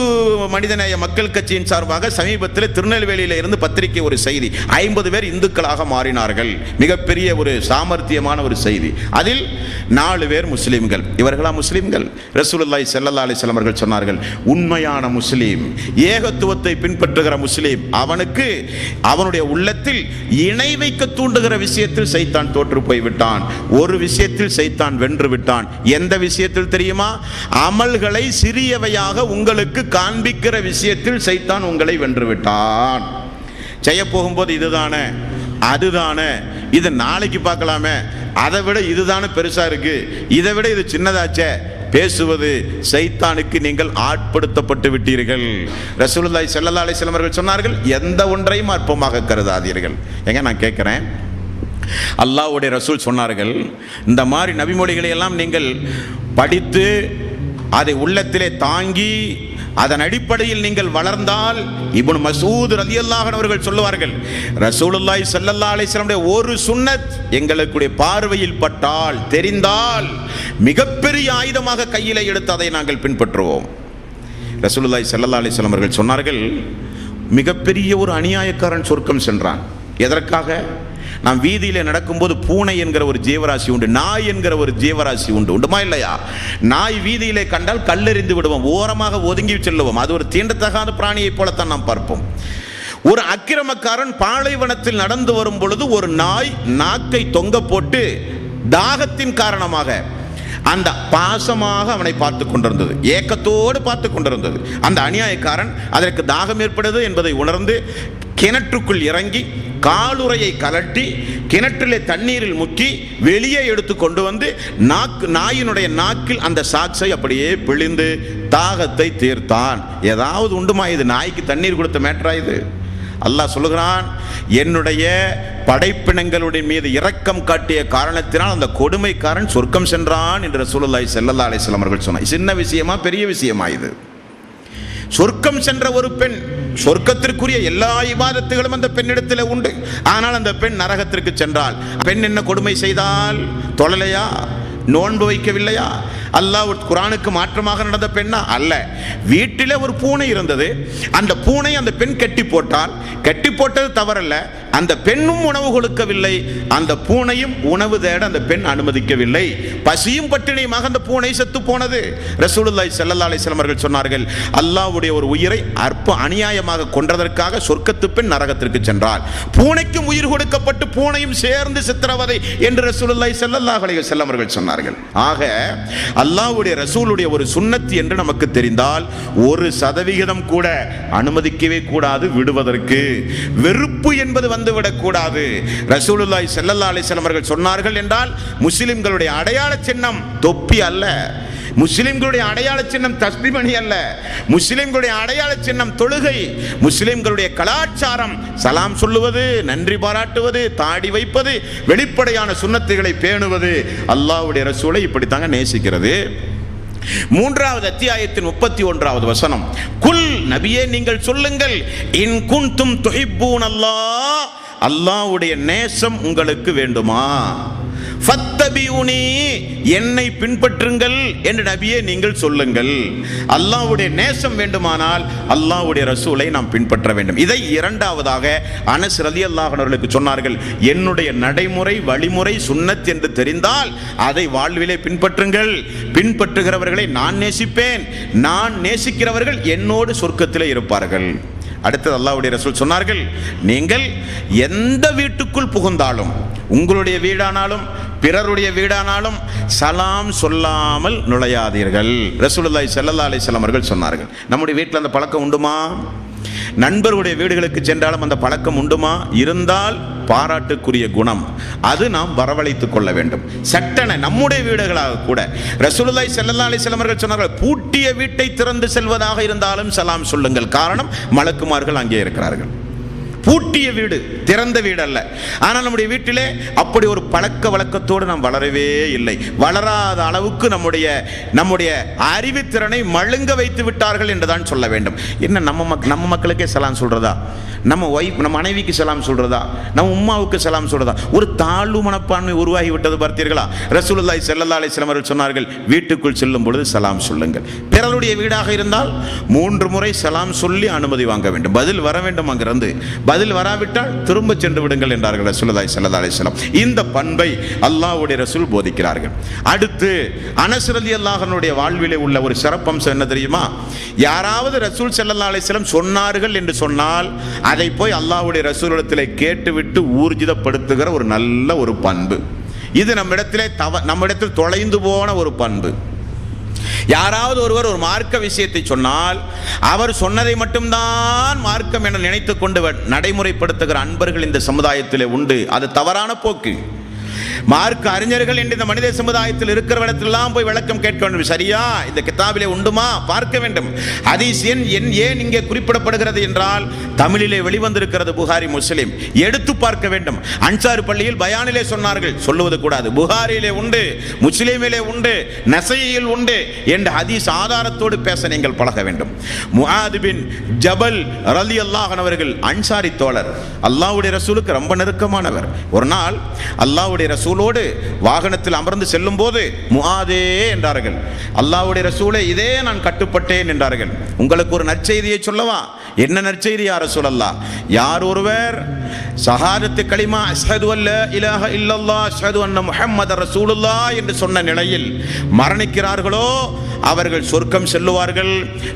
மனிதநேய மக்கள் கட்சியின் சார்பாக சமீபத்தில் திருநெல்வேலியில் இருந்து பத்திரிகை ஒரு செய்தி, 50 பேர் இந்துக்களாக மாறினார்கள், மிகப்பெரிய ஒரு சாமர்த்தியமான ஒரு செய்தி. அதில் 4 பேர் முஸ்லிம்கள். இவர்களா முஸ்லிம்கள்? ரசூலுல்லாஹி ஸல்லல்லாஹு அலைஹி வஸல்லம் அவர்கள் சொன்னார்கள், உண்மையான முஸ்லீம், ஏகத்துவத்தை பின்பற்றுகிற முஸ்லீம், அவனுக்கு அவனுடைய உள்ளத்தில் இணை வைக்க தூண்டுகிற விஷயத்தில் சைத்தான் தோற்று போய்விட்டான், ஒரு விஷயத்தில் சைத்தான் வென்று விட்டான். எந்த விஷயத்தில் தெரியுமா? அமல்களை சிறிய உங்களுக்கு காண்பிக்கிற விஷயத்தில் சைத்தான் உங்களை வென்றுவிட்டான். செய்ய போகும்போது இதுதானே அதுதானே, இது நாளைக்கு பார்க்கலாமே, அதை விட இதுதானே பெருசா இருக்கு, இதை விட இது சின்னதாச்சே, பேசுவது சைத்தானுக்கு நீங்கள் ஆட்படுத்தப்பட்டு விட்டீர்கள். ரசூலுல்லாஹி ஸல்லல்லாஹு அலைஹி வஸல்லம் அவர்கள் சொன்னார்கள், எந்த ஒன்றையும் அற்பமாக கருதாதீர்கள். எங்க நான் கேட்கிறேன், அல்லாஹ்வுடைய ரசூல் சொன்னார்கள், இந்த மாதிரி நபிமொழிகளை எல்லாம் நீங்கள் படித்து அதை உள்ளத்திலே தாங்கி அதன் அடிப்படையில் நீங்கள் வளர்ந்தால், இப்னு மஸ்ஊத் ரலியல்லாஹு அன்ஹு அவர்கள் சொல்லுவார்கள், ரசூலுல்லாஹி ஸல்லல்லாஹு அலைஹி வஸல்லம் ஒரு சுன்னத் எங்களுடைய பார்வையில் பட்டால், தெரிந்தால் மிகப்பெரிய ஆயுதமாக கையிலே எடுத்து அதை நாங்கள் பின்பற்றுவோம். ரசூலுல்லாஹி ஸல்லல்லாஹு அலைஹி வஸல்லம் அவர்கள் சொன்னார்கள், மிகப்பெரிய ஒரு அநியாயக்காரன் சொர்க்கம் சென்றான். எதற்காக? நாம் வீதியில் நடக்கும்போது பூனை என்கிற ஒரு ஜீவராசி உண்டு, நாய் என்கிற ஒரு ஜீவராசி உண்டு, உண்டுமா இல்லையா? நாய் வீதியிலே கண்டால் கல்லெறிந்து விடுவோம், ஓரமாக ஒதுங்கி செல்லுவோம், அது ஒரு தீண்டத்தகாத பிராணியை போலத்தான் நாம் பார்ப்போம். ஒரு அக்கிரமக்காரன் பாலைவனத்தில் நடந்து வரும் பொழுது ஒரு நாய் நாக்கை தொங்க போட்டு தாகத்தின் காரணமாக அந்த பாசமாக அவனை பார்த்து கொண்டிருந்தது, ஏக்கத்தோடு பார்த்து கொண்டிருந்தது. அந்த அநியாயக்காரன் அதற்கு தாகம் ஏற்படுது என்பதை உணர்ந்து கிணற்றுக்குள் இறங்கி காலுறையை கலட்டி கிணற்றிலே தண்ணீரில் முக்கி வெளியே எடுத்து கொண்டு வந்து நாயினுடைய நாக்கில் அந்த சாக்ஸை அப்படியே பிழிந்து தாகத்தை தீர்த்தான். ஏதாவது உண்டுமா? இது நாய்க்கு தண்ணீர் கொடுத்த மேட்டரா இது? அல்லாஹ் சொல்லுகிறான், என்னுடைய படைப்பினங்களுடைய மீது இரக்கம் காட்டிய காரணத்தினால் அந்த கொடுமைக்காரன் சொர்க்கம் சென்றான் என்று ரசூலுல்லாஹி ஸல்லல்லாஹு அலைஹி வஸல்லம் அவர்கள் சொன்னார். சின்ன விஷயமா பெரிய விஷயமா இது? சொர்க்கம் சென்ற ஒரு பெண், சொர்க்கத்திற்குரிய எல்லா இபாதத்துகளும் அந்த பெண்ணிடத்தில் உண்டு. ஆனால் அந்த பெண் நரகத்திற்கு சென்றால், பெண் என்ன கொடுமை செய்தால்? தொழலையா? நோன்பு வைக்கவில்லையா? அல்லாஹ் குர்ஆனுக்கு மாற்றமாக நடந்த பெண்ணா? அல்ல. வீட்டிலே ஒரு பூனை இருந்தது, அந்த பூனை அந்த பெண் கட்டி போட்டால், கட்டி போட்டது தவறல்ல, அந்த பெண்ணும் உணவு கொடுக்கவில்லை, அந்த பூனையும் உணவு தேட அந்த பெண் அனுமதிக்கவில்லை. பசியும் பட்டினியுமாக அந்த பூனை செத்து போனது. ரசூலுல்லாஹி ஸல்லல்லாஹு அலைஹி வஸல்லம் அவர்கள் சொன்னார்கள், அல்லாஹ்வுடைய ஒரு உயிரை அற்ப அநியாயமாக கொன்றதற்காக சொர்க்கத்து பெண் நரகத்திற்கு சென்றாள். பூனைக்கும் உயிர் கொடுக்கப்பட்டு பூனையும் சேர்ந்து சித்திரவதை என்று ரசூலுல்லாஹி ஸல்லல்லாஹு அலைஹி வஸல்லம் அவர்கள் சொன்னார்கள். ஆக அல்லாஹ்வுடைய ரசூலுடைய ஒரு சுன்னத் என்று நமக்கு தெரிந்தால் 1% கூட அனுமதிக்கவே கூடாது விடுவதற்கு. வெறுப்பு என்பது வந்துவிடக்கூடாது. ரசூலுல்லாஹி ஸல்லல்லாஹு அலைஹி வஸல்லம் அவர்கள் சொன்னார்கள் என்றால் முஸ்லிம்களுடைய அடையாள சின்னம் தொப்பி அல்ல. முஸ்லிம்களுடைய அடையாள சின்னம் தஸ்பீமணி அல்ல, முஸ்லிம்களுடைய அடையாள சின்னம் தொழுகை. முஸ்லிம்களுடைய கலாச்சாரம் சலாம் சொல்லுவது, நன்றி பாராட்டுவது, தாடி வைப்பது, வெளிப்படையான சுன்னத்துகளை பேணுவது. அல்லாஹ்வுடைய ரசூலை இப்படித்தாங்க நேசிக்கிறது. 3வது அத்தியாயத்தின் 31வது வசனம், குல் நபியே நீங்கள் சொல்லுங்கள், இன் குன்தும் துஹிப்பூனல்லாஹ், அல்லாஹ்வுடைய நேசம் உங்களுக்கு வேண்டுமா, ஃபத்தபியூனி, என்னை பின்பற்றுங்கள் என்று நபியே நீங்கள் சொல்லுங்கள். அல்லாஹ்வுடைய நேசம் வேண்டுமானால் அல்லாஹ்வுடைய ரசூலை நாம் பின்பற்ற வேண்டும். இதை 2வதாக அனஸ் ரலியல்லாஹு அன்ஹு அவர்களுக்கு சொன்னார்கள். என்னுடைய நடைமுறை வழிமுறை சுன்னத் என்று தெரிந்தால் அதை வாழ்விலே பின்பற்றுங்கள். பின்பற்றுகிறவர்களை நான் நேசிப்பேன், நான் நேசிக்கிறவர்கள் என்னோடு சொர்க்கத்திலே இருப்பார்கள். அடுத்தது அல்லாஹ்வுடைய ரசூல் சொன்னார்கள், நீங்கள் எந்த வீட்டுக்குள் புகுந்தாலும், உங்களுடைய வீடானாலும் பிறருடைய வீடானாலும் சலாம் சொல்லாமல் நுழையாதீர்கள். ரசூலுல்லாஹி ஸல்லல்லாஹு அலைஹி வஸல்லம் அவர்கள் சொன்னார்கள். நம்முடைய வீட்டில் அந்த பழக்கம் உண்டுமா? நண்பர்களுடைய வீடுகளுக்கு சென்றாலும் அந்த பழக்கம் உண்டுமா? இருந்தால் பாராட்டுக்குரிய குணம், அது நாம் வரவழைத்துக் கொள்ள வேண்டும். சட்டன நம்முடைய வீடுகளாக கூட ரசூலுல்லாஹி ஸல்லல்லாஹு அலைஹி வஸல்லம் அவர்கள் சொன்னார்கள், பூட்டிய வீட்டை திறந்து செல்வதாக இருந்தாலும் சலாம் சொல்லுங்கள். காரணம், மலக்குமார்கள் அங்கே இருக்கிறார்கள். பூட்டிய வீடு, திறந்த வீடு அல்ல. ஆனால் நம்முடைய வீட்டிலே அப்படி ஒரு பழக்க வழக்கத்தோடு நாம் வளரவே இல்லை. வளராத அளவுக்கு நம்முடைய அறிவுத்திறனை மழுங்க வைத்து விட்டார்கள் என்றுதான் சொல்ல வேண்டும். என்ன நம்ம மக்களுக்கே சலாம் சொல்றதா, நம்ம மனைவிக்கு சலாம் சொல்றதா, நம்ம உம்மாவுக்கு சலாம் சொல்றதா, ஒரு தாழ்வு மனப்பான்மை உருவாகி விட்டது பார்த்தீர்களா? ரசூலுல்லாஹி ஸல்லல்லாஹு அலைஹி வஸல்லம் அவர்கள் சொன்னார்கள், வீட்டுக்குள் செல்லும் பொழுது சலாம் சொல்லுங்கள். பிறருடைய வீடாக இருந்தால் 3 முறை சலாம் சொல்லி அனுமதி வாங்க வேண்டும். பதில் வர வேண்டும். அங்கிருந்து பதில் வராவிட்டால் திரும்ப சென்று விடுங்கள் என்றார்கள் ரசூலுல்லாஹி ஸல்லல்லாஹு அலைஹி வஸல்லம். இந்த பண்பை அல்லாஹ்வுடைய ரசூல் போதிக்கிறார்கள். அடுத்து அனஸ் ரலியல்லாஹு அன்ஹுடைய வாழ்விலே உள்ள ஒரு சிறப்பம்சம் என்ன தெரியுமா? யாராவது ரசூல் ஸல்லல்லாஹு அலைஹி வஸல்லம் சொன்னார்கள் என்று சொன்னால் அதை போய் அல்லாஹ்வுடைய ரசூலிடத்திலே கேட்டுவிட்டு ஊர்ஜிதப்படுத்துகிற ஒரு நல்ல ஒரு பண்பு. இது நம்மிடத்தில் தொலைந்து போன ஒரு பண்பு. யாராவது ஒருவர் ஒரு மார்க்க விஷயத்தை சொன்னால் அவர் சொன்னதை மட்டும்தான் மார்க்கம் என நினைத்துக் கொண்டு நடைமுறைப்படுத்துகிற அன்பர்கள் இந்த சமுதாயத்திலே உண்டு. அது தவறான போக்கு. மார்க்க அறிஞர்கள் என்று இந்த மனித சமுதாயத்தில் இருக்கிற இடத்திலெல்லாம் போய் விளக்கம் கேட்க வேண்டும். சரியா, இந்த கிதாபிலே உண்டுமா பார்க்க வேண்டும். ஹதீஸ் ஏன் இங்கே குறிப்பிடப்படுகிறது என்றால் தமிழிலே வெளிவந்திருக்கிறது, புகாரி முஸ்லிம், எடுத்து பார்க்க வேண்டும். அன்சார் பள்ளியில் பயானிலே சொன்னார்கள், சொல்லுவது கூடாது. புகாரியிலே உண்டு, முஸ்லிமிலே உண்டு, நசையில் உண்டு என்ற ஹதீஸ் ஆதாரத்தோடு பேச நீங்கள் பழக வேண்டும். முஆத் பின் ஜபல் ரலியல்லாஹு அன்ஹு அவர்கள் அன்சாரி தோழர், அல்லாஹ்வுடைய ரசூலுக்கு ரொம்ப நெருக்கமானவர். ஒரு நாள் அல்லாஹ்வுடைய ரசூலோடு வாகனத்தில் அமர்ந்து செல்லும் போது முஆதே என்றார்கள். அல்லாஹ்வுடைய ரசூலே, இதே நான் கட்டுப்பட்டேன் என்றார்கள். உங்களுக்கு ஒரு நற்செய்தியை சொல்லவா? என்ன நற்செய்தி யா ரசூலல்லாஹ்? யார் ஒருவர் ஷஹாதத்து கலிமா அஷ்ஹது அல்லா இலாஹ இல்லல்லாஹ் அஷ்ஹது அன்ன முஹம்மதர் ரசூலுல்லாஹ் என்று சொன்ன நிலையில் மரணிக்கிறார்களோ அவர்கள் சொர்க்கம் செல்லுவார்கள்,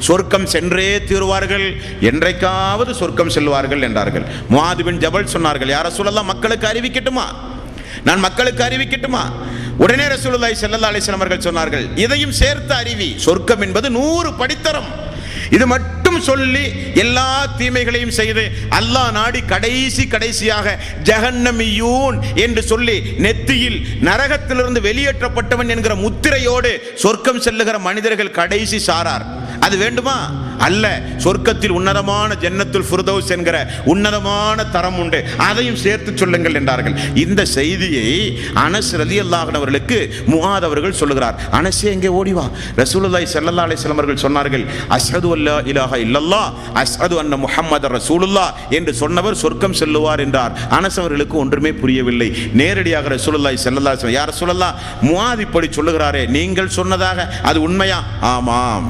சொர்க்கம் சென்றே தீருவார்கள், என்றைக்காவது சொர்க்கம் செல்வார்கள் என்றார்கள். முஆத் பின் ஜபல் சொன்னார்கள், யா ரசூலல்லாஹ் மக்களுக்கு அறிவிக்கட்டுமா? நான் மக்களுக்கு அறிவிக்கட்டுமா? உடனே ரசூலுல்லாஹி ஸல்லல்லாஹு அலைஹி வஸல்லம் அவர்கள் சொன்னார்கள், இதையும் சேர்த்து அறிவி. சொர்க்கம் என்பது 100 படித்தரம். இது மட்டும் சொல்லி எல்லா தீமைகளையும் செய்து அல்லாஹ் நாடி கடைசியாக ஜஹன்னமியூன் என்று சொல்லி நெத்தியில் நரகத்திலிருந்து வெளியேற்றப்பட்டவன் என்கிற முத்திரையோடு சொர்க்கம் செல்லுகிற மனிதர்கள் கடைசி சாரார். அது வேண்டுமா? அல்ல. சொர்க்கத்தில் உன்னதமான ஜன்னத்துல் ஃபிர்தௌஸ் என்கிற உன்னதமான தரம் உண்டு, அதையும் சேர்த்து சொல்லுங்கள் என்றார்கள். இந்த செய்தியை அனஸ் ரலியல்லாஹு அன்ஹு அவர்களுக்கு முஆத் அவர்கள் சொல்லுகிறார். அனஸே எங்கே ஓடி வா. ரசூலுல்லாஹி ஸல்லல்லாஹு அலைஹி வஸல்லம் அவர்கள் சொன்னார்கள், அஷ்ஹது அல்லா இலாஹ இல்லல்லாஹ் அஷ்ஹது அன்ன முஹம்மதர் ரசூலுல்லாஹ் என்று சொன்னவர் சொர்க்கம் செல்லுவார் என்றார். அனஸ் அவர்களுக்கு ஒன்றுமே புரியவில்லை. நேரடியாக ரசூலுல்லாஹி ஸல்லல்லாஹு அலைஹி வஸல்லம், யா ரசூலல்லாஹ், முஆத் இப்படி சொல்லுகிறாரே, நீங்கள் சொன்னதாக அது உண்மையா? ஆமாம்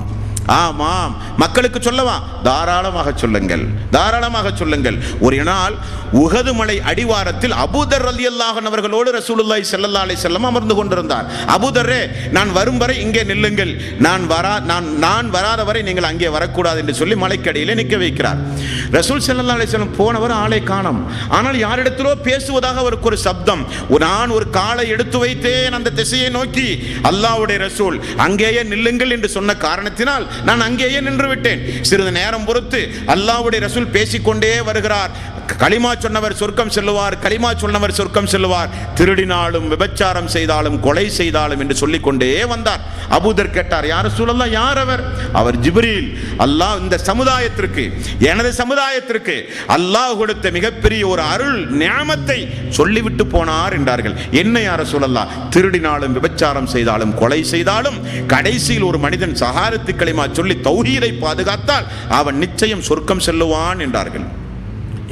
ஆமாம். மக்களுக்கு சொல்லவா? தாராளமாக சொல்லுங்கள், தாராளமாக சொல்லுங்கள். ஒரு நாள் உஹது மலை அடிவாரத்தில் அபூதர் ரலியல்லாஹு அன்ஹு அவர்களோடு ரசூலுல்லாஹி ஸல்லல்லாஹு அலைஹி வஸல்லம் அமர்ந்து கொண்டிருந்தார். அபூதரே, நான் வரும் வரை இங்கே நில்லுங்கள், நான் வராத வரை நீங்கள் அங்கே வரக்கூடாது என்று சொல்லி மலைக்கடியிலே நிற்க வைக்கிறார். ரசூல் ஸல்லல்லாஹு அலைஹி வஸல்லம் போனவர் ஆளை காணோம். ஆனால் யாரிடத்திலோ பேசுவதாக அவருக்கு ஒரு சப்தம். நான் ஒரு காலை எடுத்து வைத்தேன் அந்த திசையை நோக்கி. அல்லாஹ்வுடைய ரசூல் அங்கேயே நில்லுங்கள் என்று சொன்ன காரணத்தினால் நான் அங்கேயே நின்று விட்டேன். சிறிது நேரம் பொறுத்து அல்லாஹ்வுடைய ரசூல் பேசிக்கொண்டே வருகிறார். களிமா சொன்னவர் சொர்க்கம் செல்லுவார், களிமா சொன்னவர் சொர்க்கம் செல்லுவார், திருடினாலும் விபச்சாரம் செய்தாலும் கொலை செய்தாலும் என்று சொல்லிக் கொண்டே வந்தார். அபூதர் கேட்டார், யார் ரசூலல்லாஹ், யார் அவர்? அவர் ஜிப்ரீல். அல்லாஹ் இந்த சமுதாயத்திற்கு, எனது சமுதாயத்திற்கு அல்லாஹ் கொடுத்த மிகப்பெரிய ஒரு அருள் நியாமத்தை சொல்லிவிட்டு போனார் என்றார்கள். என்ன யார் ரசூலல்லாஹ்? திருடினாலும் விபச்சாரம் செய்தாலும் கொலை செய்தாலும் கடைசியில் ஒரு மனிதன் ஷஹாதத்து களிமா சொல்லி தௌஹீதை பாதுகாத்தால் அவன் நிச்சயம் சொர்க்கம் செல்லுவான் என்றார்கள்.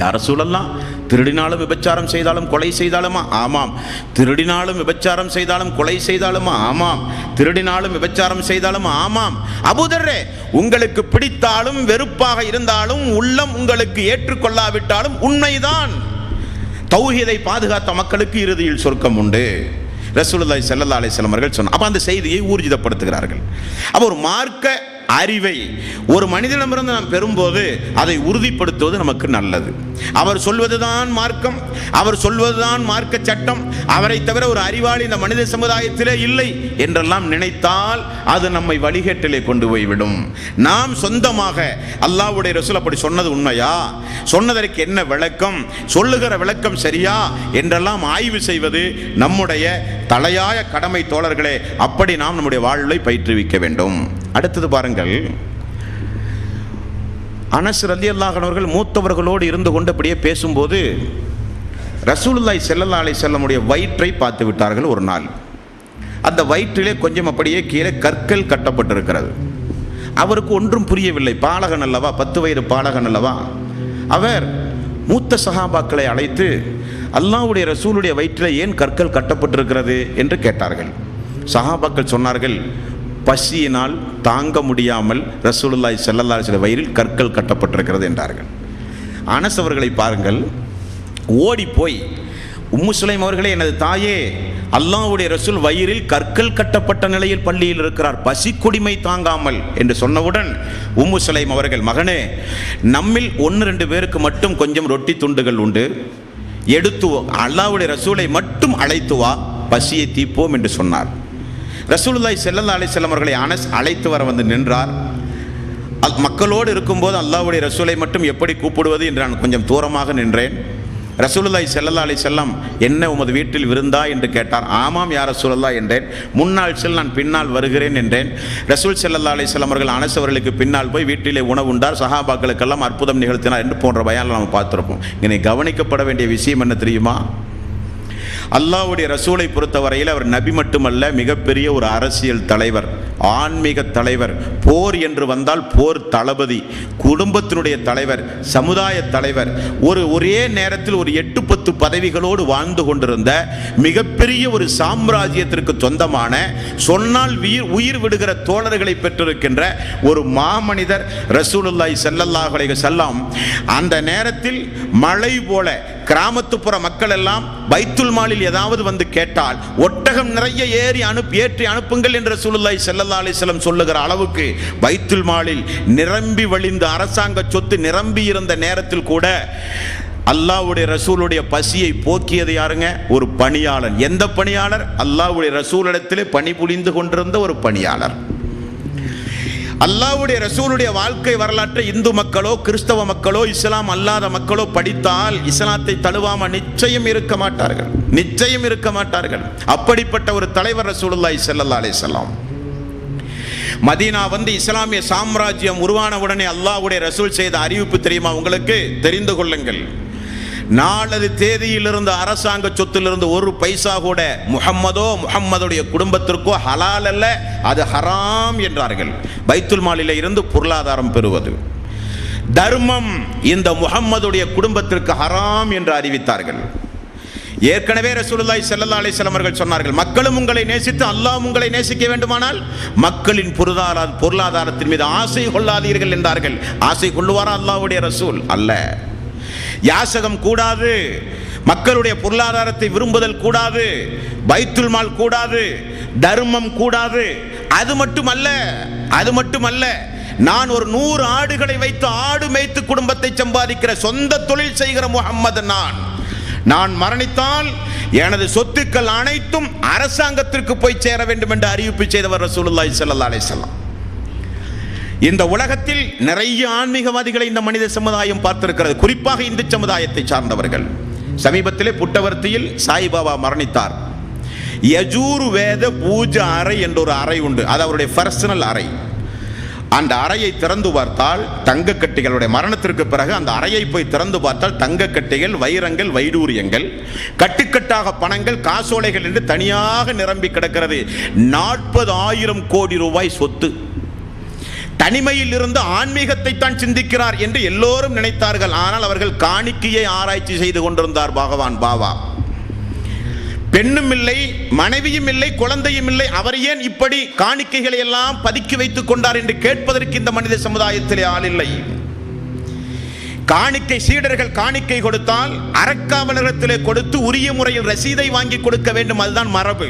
யார் ரசூலல்லாஹ்? திருடினாலும் விபச்சாரம் செய்தாலும் கொலை செய்தாலுமா? ஆமாம். திருடினாலும் விபச்சாரம் செய்தாலும் கொலை செய்தாலுமா? ஆமாம். திருடினாலும் விபச்சாரம் செய்தாலும் ஆமாம். அபூதர்ரே, உங்களுக்கு பிடித்தாலும் வெறுப்பாக இருந்தாலும் உள்ளம் உங்களுக்கு ஏற்றுக்கொள்ளாவிட்டாலும் உண்மைதான், தௌஹீதை பாதுகாத்த மக்களுக்கு இறுதியில் சொர்க்கம் உண்டு. ரசூலுல்லாஹி ஸல்லல்லாஹு அலைஹி வஸல்லம் அவர்கள் சொன்னார். அப்ப அந்த செய்தியை ஊர்ஜிதப்படுத்துகிறார்கள். அப்ப ஒரு மார்க்க அறிவை ஒரு மனிதனிடமிருந்து நாம் பெறும்போது அதை உறுதிப்படுத்துவது நமக்கு நல்லது. அவர் சொல்வதுதான் மார்க்கம், அவர் சொல்வதுதான் மார்க்க சட்டம், அவரை தவிர ஒரு அறிவாளி இந்த மனித சமுதாயத்திலே இல்லை என்றெல்லாம் நினைத்தால் அது நம்மை வழிகேட்டிலே கொண்டு போய்விடும். நாம் சொந்தமாக அல்லாஹ்வுடைய ரசூல் அப்படி சொன்னது உண்மையா, சொன்னதற்கு என்ன விளக்கம், சொல்லுகிற விளக்கம் சரியா என்றெல்லாம் ஆய்வு செய்வது நம்முடைய தலையாய கடமை தோழர்களே. அப்படி நாம் நம்முடைய வாழ்வை பயிற்றுவிக்க வேண்டும். அடுத்தது பாருங்கள், அனஸ் ரலியல்லாஹு அன்ஹு அவர்கள் மூத்தவர்களோடு இருந்து கொண்டு அப்படியே பேசும்போது ரசூலுல்லாஹி ஸல்லல்லாஹு அலைஹி வஸல்லமுடைய வயிற்றை பார்த்து விட்டார்கள். ஒரு நாள் அந்த வயிற்றிலே கொஞ்சம் அப்படியே கீழே கற்கள் கட்டப்பட்டிருக்கிறது. அவருக்கு ஒன்றும் புரியவில்லை. பாலகன் அல்லவா, 10 வயது பாலகன் அல்லவா. அவர் மூத்த சஹாபாக்களை அழைத்து அல்லாஹ்வுடைய ரசூலுடைய வயிற்றில் ஏன் கற்கள் கட்டப்பட்டிருக்கிறது என்று கேட்டார்கள். சஹாபாக்கள் சொன்னார்கள், பசியினால் தாங்க முடியாமல் ரசூலுல்லாஹி ஸல்லல்லாஹு அலைஹி வஸல்லம் வயிறில் கற்கள் கட்டப்பட்டிருக்கிறது என்றார்கள். அனஸ் அவர்களை பாருங்கள், ஓடி போய் உம்மு சுலைம் அவர்களே, எனது தாயே, அல்லாஹ்வுடைய ரசூல் வயிறில் கற்கள் கட்டப்பட்ட நிலையில் பள்ளியில் இருக்கிறார், பசி கொடுமை தாங்காமல் என்று சொன்னவுடன் உம்மு சுலைம் அவர்கள், மகனே, நம்மில் 1-2 பேருக்கு மட்டும் கொஞ்சம் ரொட்டி துண்டுகள் உண்டு, எடுத்து அல்லாஹ்வுடைய ரசூலை மட்டும் அழைத்து வா, பசியை தீர்ப்போம் என்று சொன்னார். ரசூலுல்லாஹி ஸல்லல்லாஹு அலைஹி வஸல்லம் அவர்களை அனஸ் அழைத்து வர வந்து நின்றார். மக்களோடு இருக்கும்போது அல்லாஹ்வுடைய ரசூலை மட்டும் எப்படி கூப்பிடுவது என்று நான் கொஞ்சம் தூரமாக நின்றேன். ரசூலுல்லாஹி ஸல்லல்லாஹு அலைஹி வஸல்லம், என்ன உமது வீட்டில் விருந்தா என்று கேட்டார். ஆமாம் யா ரசூலல்லாஹ் என்றேன். முன்னால் செல், நான் பின்னால் வருகிறேன் என்றேன். ரசூல் ஸல்லல்லாஹு அலைஹி வஸல்லம் அவர்கள் அனஸ் அவர்களுக்கு பின்னால் போய் வீட்டிலே உணவு உண்டார், சஹாபாக்களுக்கெல்லாம் அற்புதம் நிகழ்த்தினார் என்று போன்ற பயான்களை நம்ம பார்த்துருப்போம். இங்கே கவனிக்கப்பட வேண்டிய விஷயம் என்ன தெரியுமா? அல்லாஹ்வுடைய ரசூலை பொறுத்தவரையில் அவர் நபி மட்டுமல்ல, மிகப்பெரிய ஒரு அரசியல் தலைவர், ஆன்மீக தலைவர், போர் என்று வந்தால் போர் தளபதி, குடும்பத்தினுடைய தலைவர், சமுதாய தலைவர், ஒரே நேரத்தில் ஒரு 8-10 பதவிகளோடு வாழ்ந்து கொண்டிருந்த மிகப்பெரிய ஒரு சாம்ராஜ்யத்திற்கு சொந்தமான, சொன்னால் உயிர் விடுகிற தோழர்களை பெற்றிருக்கின்ற ஒரு மாமனிதர் ரசூலுல்லாஹி ஸல்லல்லாஹு அலைஹி வஸல்லம். அந்த நேரத்தில் மழை போல கிராமத்துப்புற மக்கள் எல்லாம் பைத்துல் மாலில் ஏதாவது வந்து கேட்டால் ஒட்டகம் நிறைய ஏற்றி அனுப்புங்கள் என்று ரசூலுல்லாஹி ஸல்லல்லாஹு அலைஹி வஸல்லம் சொல்லுகிற அளவுக்கு பைத்துல் மாலில் நிரம்பி வழிந்த அரசாங்க சொத்து நிரம்பி இருந்த நேரத்தில் கூட அல்லாஹ்வுடைய ரசூலுடைய பசியை போக்கியது யாருங்க? ஒரு பணியாளர். எந்த பணியாளர்? அல்லாஹ்வுடைய ரசூலிடத்திலே பணிபுரிந்து கொண்டிருந்த ஒரு பணியாளர். அல்லாஹ்வுடைய ரசூலுடைய வாழ்க்கை வரலாற்றை இந்து மக்களோ கிறிஸ்தவ மக்களோ இஸ்லாம் அல்லாத மக்களோ படித்தால் இஸ்லாத்தை தழுவாம நிச்சயம் இருக்க மாட்டார்கள், நிச்சயம் இருக்க மாட்டார்கள். அப்படிப்பட்ட ஒரு தலைவர் ரசூலுல்லாஹி ஸல்லல்லாஹு அலைஹி வஸல்லம். மதீனா வந்து இஸ்லாமிய சாம்ராஜ்யம் உருவான உடனே அல்லாஹ்வுடைய ரசூல் செய்த அறிவிப்பு தெரியுமா உங்களுக்கு? தெரிந்து கொள்ளுங்கள். நாளது தேதியிலிருந்து அரசாங்க சொத்திலிருந்து ஒரு பைசா கூட முஹம்மதுடைய குடும்பத்திற்கோ ஹலால் அல்ல, அது ஹராம் என்றார்கள். பைத்துல் மாலிலே இருந்து பொருளாதாரம் பெறுவது, தர்மம் இந்த முஹம்மதுடைய குடும்பத்திற்கு ஹராம் என்று அறிவித்தார்கள். ஏற்கனவே ரசூலுல்லாஹி ஸல்லல்லாஹு அலைஹி வஸல்லம் அவர்கள் சொன்னார்கள், மக்களும் உங்களை நேசித்து அல்லாஹ் உங்களை நேசிக்க வேண்டுமானால் மக்களின் பொருளாதாரத்தின் மீது ஆசை கொள்ளாதீர்கள் என்றார்கள். ஆசை கொள்ளுவாரா அல்லாஹ்வுடைய ரசூல்? அல்ல. யாசகம் கூடாது, மக்களுடைய பொருளாதாரத்தை விரும்புதல் கூடாது, பைத்துல் மால் கூடாது, தர்மம் கூடாது. அது மட்டுமல்ல, நான் ஒரு 100 ஆடுகளை வைத்து ஆடு மேய்த்து குடும்பத்தை சம்பாதிக்கிற சொந்த தொழில் செய்கிற முஹம்மது நான் மரணித்தால் எனது சொத்துக்கள் அனைத்தும் அரசாங்கத்திற்கு போய் சேர வேண்டும் என்று அறிவிப்பு செய்தவர் ரசூலுல்லாஹி ஸல்லல்லாஹு அலைஹி வஸல்லம். இந்த உலகத்தில் நிறைய ஆன்மீகவாதிகளை இந்த மனித சமுதாயம் பார்த்திருக்கிறது, குறிப்பாக இந்து சமுதாயத்தை சார்ந்தவர்கள். சமீபத்திலே புட்டவர்த்தியில் சாய்பாபா மரணித்தார். யஜூர் வேத பூஜை அறை என்ற ஒரு அறை உண்டு, அது அவருடைய பர்சனல் அறை. அந்த அறையை திறந்து பார்த்தால் தங்க கட்டிகளுடைய மரணத்திற்கு பிறகு அந்த அறையை போய் திறந்து பார்த்தால் தங்க கட்டிகள், வைரங்கள், வைடூரியங்கள், கட்டுக்கட்டாக பணங்கள், காசோலைகள் என்று தனியாக நிரம்பி கிடக்கிறது. 40,000 கோடி ரூபாய் சொத்து. தனிமையில் இருந்து ஆன்மீகத்தை தான் சிந்திக்கிறார் என்று எல்லோரும் நினைத்தார்கள். ஆனால் அவர்கள் காணிக்கையை ஆராய்ச்சி செய்து கொண்டிருந்தார் பகவான் பாபா. பெண்ணும் இல்லை, மனைவியும் இல்லை, குழந்தையும் இல்லை, அவர் ஏன் இப்படி காணிக்கைகளை எல்லாம் பதுக்கி வைத்துக் கொண்டார் என்று கேட்பதற்கு இந்த மனித சமுதாயத்திலே ஆள் இல்லை. காணிக்கை சீடர்கள் காணிக்கை கொடுத்தால் அறக்காவலகத்திலே கொடுத்து உரிய முறையில் ரசீதை வாங்கி கொடுக்க வேண்டும், அதுதான் மரபு.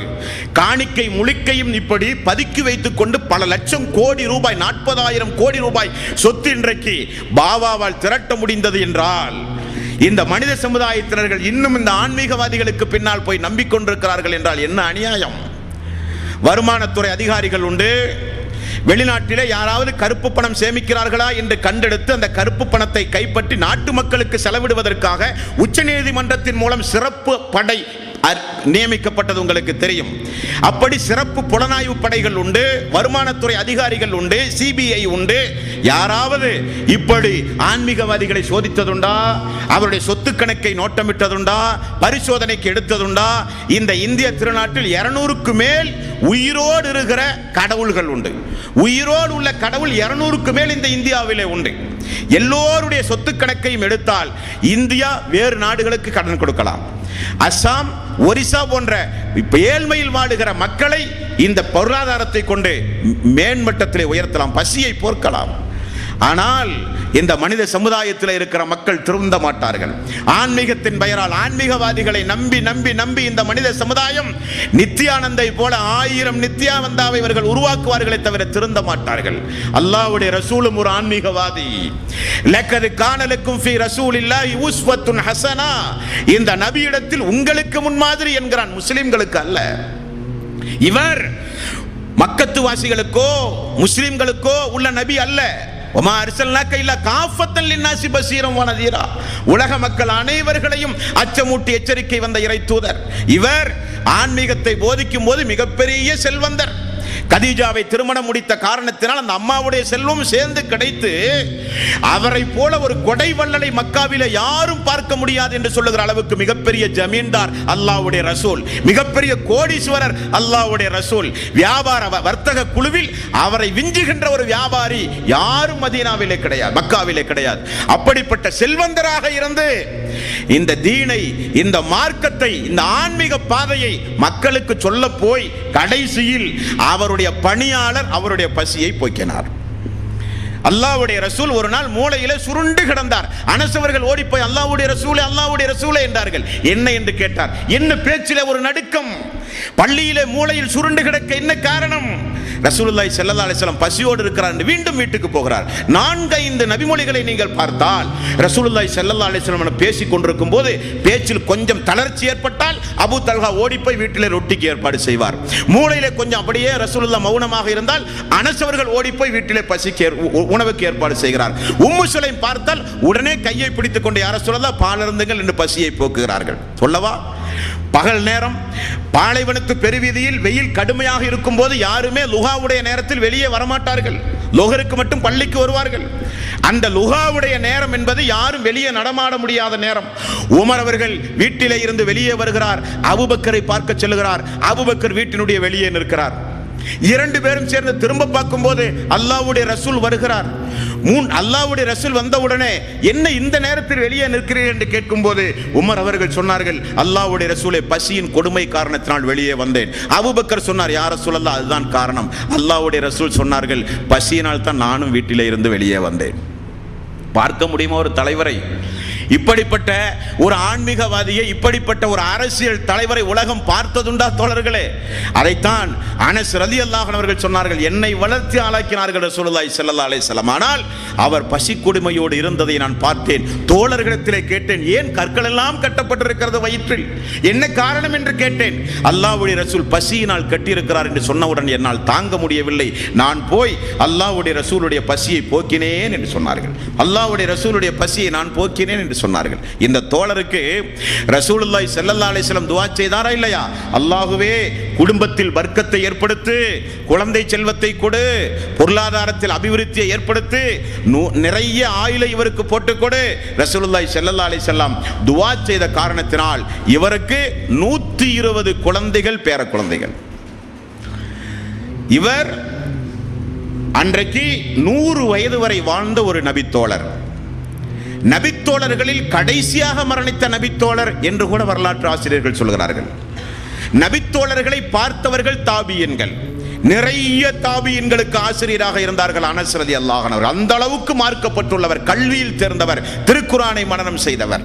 காணிக்கை முழுக்கையும் இப்படி பதுக்கி வைத்துக் கொண்டு பல லட்சம் கோடி ரூபாய், 40,000 கோடி ரூபாய் சொத்து இன்றைக்கு பாபாவால் திரட்ட முடிந்தது என்றால் இந்த மனித சமுதாயத்தினர்கள் இன்னும் இந்த ஆன்மீகவாதிகளுக்கு பின்னால் போய் நம்பிக்கொண்டிருக்கிறார்கள் என்றால் என்ன அநியாயம். வருமானத்துறை அதிகாரிகள் உண்டு, வெளிநாட்டிலே யாராவது கருப்பு பணம் சேமிக்கிறார்களா என்று கண்டெடுத்து அந்த கருப்பு பணத்தை கைப்பற்றி நாட்டு மக்களுக்கு செலவிடுவதற்காக உச்சநீதிமன்றத்தின் மூலம் சிறப்பு படை நியமிக்கப்பட்டது உங்களுக்கு தெரியும். அப்படி சிறப்பு புலனாய்வு படைகள் உண்டு, வருமானத்துறை அதிகாரிகள் உண்டு, சிபிஐ உண்டு. யாராவது இப்படி ஆன்மீகவாதிகளை சோதித்ததுண்டா? அவருடைய சொத்து கணக்கை நோட்டமிட்டதுண்டா? பரிசோதனைக்கு எடுத்ததுண்டா? இந்த இந்திய திருநாட்டில் 200க்கு மேல் உயிரோடு இருக்கிற கடவுள்கள் உண்டு. உயிரோடு உள்ள கடவுள் 200க்கு மேல் இந்த இந்தியாவிலே உண்டு. எல்லோருடைய சொத்து கணக்கையும் எடுத்தால் இந்தியா வேறு நாடுகளுக்கு கடன் கொடுக்கலாம். அசாம், ஒரிசா போன்ற ஏழ்மையில் வாழுகிற மக்களை இந்த பொருளாதாரத்தை கொண்டு மேன்மட்டத்திலே உயர்த்தலாம், பசியை போக்கலாம். ஆனால் இந்த மனித சமுதாயத்தில் இருக்கிற மக்கள் திருந்த மாட்டார்கள். ஆன்மீகத்தின் பெயரால் ஆன்மீகவாதிகளை நம்பி நம்பி நம்பி இந்த மனித சமுதாயம் நித்யானந்தை போல 1000 நித்யானந்தாவை இவர்கள் உருவாக்குவார்களே தவிர திருந்த மாட்டார்கள். அல்லாஹ்வுடைய ரசூலும் ஒரு ஆன்மீகவாதி. லக்கத் கான லக்கும் ஃபீ ரசூலில்லாஹி உஸ்வத்துன் ஹஸனா, இந்த நபியிடத்தில் உங்களுக்கு முன்மாதிரி என்கிறான், முஸ்லிம்களுக்கு அல்ல. இவர் மக்கத்து வாசிகளுக்கோ முஸ்லிம்களுக்கோ உள்ள நபி அல்ல. உலக மக்கள் அனைவர்களையும் அச்சமூட்டி எச்சரிக்கை வந்த இறை தூதர். இவர் ஆன்மீகத்தை போதிக்கும் போது மிகப்பெரிய செல்வந்தர். கதீஜாவை திருமணம் முடித்த காரணத்தினால் அந்த அம்மாவுடைய செல்வம் சேர்ந்து கிடைத்து அவரை போல ஒரு கொடை வள்ளலை மக்காவிலே யாரும் பார்க்க முடியாது என்று சொல்லுகிற அளவுக்கு மிகப்பெரிய ஜமீன்தார் அல்லாஹ்வுடைய ரசூல், மிகப்பெரிய கோடீஸ்வரர் அல்லாஹ்வுடைய ரசூல். வியாபார வர்த்தக குழுவில் அவரை விஞ்சுகின்ற ஒரு வியாபாரி யாரும் மதீனாவிலே கிடையாது, மக்காவிலே கிடையாது. அப்படிப்பட்ட செல்வந்தராக இருந்து இந்த தீனை, இந்த மார்க்கத்தை, இந்த ஆன்மீக பாதையை மக்களுக்கு சொல்ல போய் கடைசியில் அவருடைய பணியாளர் அவருடைய பசியை போக்கினார். அல்லாஹ்வுடைய ரசூல் ஒரு நாள் மூலையிலே சுருண்டு கிடந்தார். அனஸ் அவர்கள் ஓடி போய் அல்லாஹ்வுடைய ரசூலே, அல்லாஹ்வுடைய ரசூலே என்றார்கள். என்ன என்று கேட்டார். என்ன பேச்சிலே ஒரு நடுக்கம், பள்ளியிலே மூலையில் சுருண்டு கிடக்க என்ன காரணம்? ரசூலுல்லாஹி ஸல்லல்லாஹு அலைஹி வஸல்லம் பசியோடு இருக்கிறார் என்று மீண்டும் வீட்டுக்கு போகிறார். 4-5 நபிமொழிகளை நீங்கள் பார்த்தால் ரசூலுல்லாஹி ஸல்லல்லாஹு அலைஹி வஸல்லம் பேசிக் கொண்டிருக்கும் போது பேச்சில் கொஞ்சம் தளர்ச்சி ஏற்பட்டால் அபூ தல்ஹா ஓடி போய் வீட்டிலே ரொட்டிக்கு ஏற்பாடு செய்வார். மூலையிலே கொஞ்சம் அப்படியே ரசூலுல்லாஹ் மௌனமாக இருந்தால் அனஸ் அவர்கள் ஓடி போய் வீட்டிலே பசிக்கு உணவுக்கு ஏற்பாடு செய்கிறார். உம்மு சுலைம் பார்த்தால் உடனே கையை பிடித்துக் கொண்டு யார சொல்லலாம் பால் அருந்துங்கள் என்று பசியை போக்குகிறார்கள். சொல்லவா, பகல் நேரம் பாலைவனத்து பெருவீதியில் வெயில் கடுமையாக இருக்கும் போது யாருமே லுகாவுடைய நேரத்தில் வெளியே வரமாட்டார்கள். லோகருக்கு மட்டும் பள்ளிக்கு வருவார்கள். அந்த லுகாவுடைய நேரம் என்பது யாரும் வெளியே நடமாட முடியாத நேரம். உமர் அவர்கள் வீட்டிலே இருந்து வெளியே வருகிறார். அபூபக்கரை பார்க்க செல்கிறார். அபூபக்கர் வீட்டினுடைய வெளியே நிற்கிறார். 2 பேரும் சேர்ந்து திரும்ப பார்க்கும் போது அல்லாஹ்வுடைய ரசூல் வருகிறார். அல்லாஹ்வுடைய ரசூல் வந்தவுடனே என்ன இந்த நேரத்தில் வெளியே நிற்கிறீர்கள் என்று கேட்கும் போது உமர் அவர்கள் சொன்னார்கள், அல்லாஹ்வுடைய ரசூலே, பசியின் கொடுமை காரணத்தினால் வெளியே வந்தேன். அபூபக்கர் சொன்னார், யா ரசூலல்லாஹ், அதுதான் காரணம். அல்லாஹ்வுடைய ரசூல் சொன்னார்கள், பசியினால் தான் நானும் வீட்டிலே இருந்து வெளியே வந்தேன். பார்க்க முடியுமா ஒரு தலைவரை? இப்படிப்பட்ட ஒரு ஆன்மீகவாதியை, இப்படிப்பட்ட ஒரு அரசியல் தலைவரை உலகம் பார்த்ததுண்டா தோழர்களே? அதைத்தான் அனஸ் ரலியல்லாஹு அன்ஹு அவர்கள் சொன்னார்கள், என்னை வளர்த்தி ஆளாக்கினார்கள் ரசூலுல்லாஹி ஸல்லல்லாஹு அலைஹி வஸல்லம். ஆனால் அவர் பசி கொடுமையோடு இருந்ததை நான் பார்த்தேன். தோழர்களிடத்திலே கேட்டேன், ஏன் கற்கள் எல்லாம் கட்டப்பட்டிருக்கிறது வயிற்றில், என்ன காரணம் என்று கேட்டேன். அல்லாஹ்வுடைய ரசூல் பசியினால் கட்டியிருக்கிறார் என்று சொன்னவுடன் என்னால் தாங்க முடியவில்லை. நான் போய் அல்லாஹ்வுடைய ரசூலுடைய பசியை போக்கினேன் என்று சொன்னார்கள். அல்லாஹ்வுடைய ரசூலுடைய பசியை நான் போக்கினேன் என்று சொன்னார்கள். இந்த தோழருக்கு ரசூலுல்லாஹி ஸல்லல்லாஹு அலைஹி வஸல்லம் துஆ செய்தாரா இல்லையா? அல்லாஹ்வே குடும்பத்தில் பர்க்கத்தை ஏற்படுத்து, குழந்தை செல்வத்தை கொடு, பொருளாதாரத்தில் அபிவிருத்தியை ஏற்படுத்து, நிறைய ஆயிலை இவருக்கு போட்டுக் கொடு. ரசூலுல்லாஹி ஸல்லல்லாஹு அலைஹி வஸல்லம் துஆ செய்த காரணத்தினால் இவருக்கு 120 குழந்தைகள், பேர குழந்தைகள். இவர் அன்றைக்கு 100 வயது வரை வாழ்ந்த ஒரு நபித்தோழர். நபித்தோழர்களில் கடைசியாக மரணித்த நபித்தோழர் என்று கூட வரலாற்று ஆசிரியர்கள் சொல்கிறார்கள். நபித்தோழர்களை பார்த்தவர்கள் தாபியன்கள். நிறைய தாபியன்களுக்கு ஆசிரியராக இருந்தார்கள் அனஸ் ரலியல்லாஹு அன்ஹு. அந்த அளவுக்கு மார்க்கப்பட்டுள்ளவர், கல்வியில் தேர்ந்தவர், திருக்குரானை மனனம் செய்தவர்.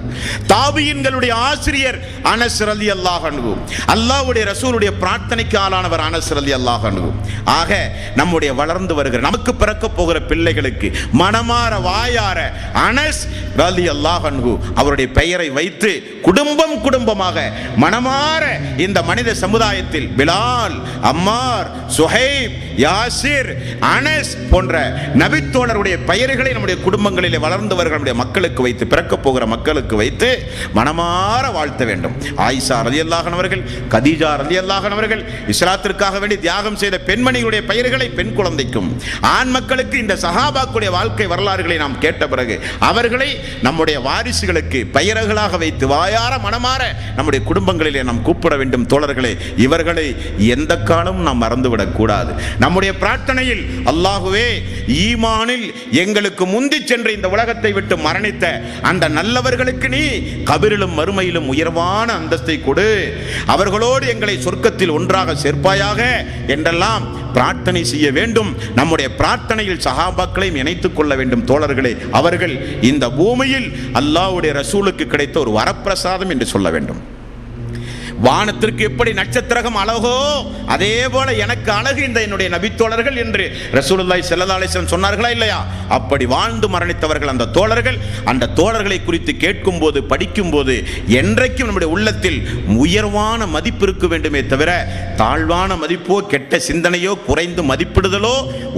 தாபியன்களுடைய ஆசிரியர் அனஸ் ரலியல்லாஹு அன்ஹு. அல்லாஹ்வுடைய ரசூலுடைய பிரார்த்தனைக்கு ஆளானவர் அனஸ் ரலியல்லாஹு அன்ஹு. ஆக நம்முடைய வளர்ந்து வருகிற, நமக்கு பிறக்க போகிற பிள்ளைகளுக்கு மனமாற வாயார அனஸ் ரலியல்லாஹு அன்ஹு அவருடைய பெயரை வைத்து குடும்பம் குடும்பமாக மனமாற இந்த மனித சமுதாயத்தில் பிலால், அம்மார், சுஹைப், யாசிர், அனஸ் போன்ற நபித்தோழருடைய பெயர்களை நம்முடைய குடும்பங்களிலே வளர்ந்து வருகிற மக்களுக்கு வைத்து, பிறக்க போகிற மக்களுக்கு வைத்து மனமாற வாழ்த்த வேண்டும். ஆயிஷா ரலியல்லாஹு அன்ஹா அவர்கள், கதீஜா ரலியல்லாஹு அன்ஹா அவர்கள் இஸ்லாத்திற்காக வேண்டி தியாகம் செய்த பெண்மணிகளுடைய பெயர்களை பெண் குழந்தைக்கும் ஆண் மக்களுக்கு இந்த சஹாபாக்களுடைய வாழ்க்கை வரலாறுகளை நாம் கேட்ட பிறகு அவர்களை நம்முடைய வாரிசுகளுக்கு பெயர்களாக வைத்து வாயார மனமாற நம்முடைய குடும்பங்களிலே நாம் கூப்பிட வேண்டும். தோழர்களே, இவர்களை எந்த காலமும் நாம் மறந்துவிடக் கூடாது. நம்முடைய பிரார்த்தனையில் அல்லாஹ்வே ஈமானில் எங்களுக்கு முந்தி சென்று இந்த உலகத்தை விட்டு மரணித்த அந்த நல்லவர்களுக்கு நீ கபிரிலும் மறுமையிலும் உயர்வான அந்தஸ்தை கொடு, அவர்களோடு எங்களை சொர்க்கத்தில் ஒன்றாக சேர்ப்பாயாக என்றெல்லாம் பிரார்த்தனை செய்ய வேண்டும். நம்முடைய பிரார்த்தனையில் சஹாபாக்களையும் இணைத்துக் கொள்ள வேண்டும். தோழர்களே, அவர்கள் இந்த பூமியில் அல்லாஹ்வுடைய ரசூலுக்கு கிடைத்த ஒரு வரப்பிரசாதம் என்று சொல்ல வேண்டும். வானத்திற்கு எப்படி நட்சத்திரம் அழகோ அதே போல எனக்கு அழகு இந்த என்னுடைய நபித்தோழர்கள் என்று ரசூலுல்லாஹி ஸல்லல்லாஹு அலைஹி வஸல்லம் சொன்னார்களா இல்லையா? அப்படி வாழ்ந்து மரணித்தவர்கள் அந்த தோழர்கள். அந்த தோழர்களை குறித்து கேட்கும் போது, படிக்கும் போது என்றைக்கும் நம்முடைய உள்ளத்தில் உயர்வான மதிப்பு இருக்க வேண்டுமே தவிர தாழ்வான மதிப்போ கெட்ட சிந்தனையோ குறைந்து மதிப்பிடுதலோ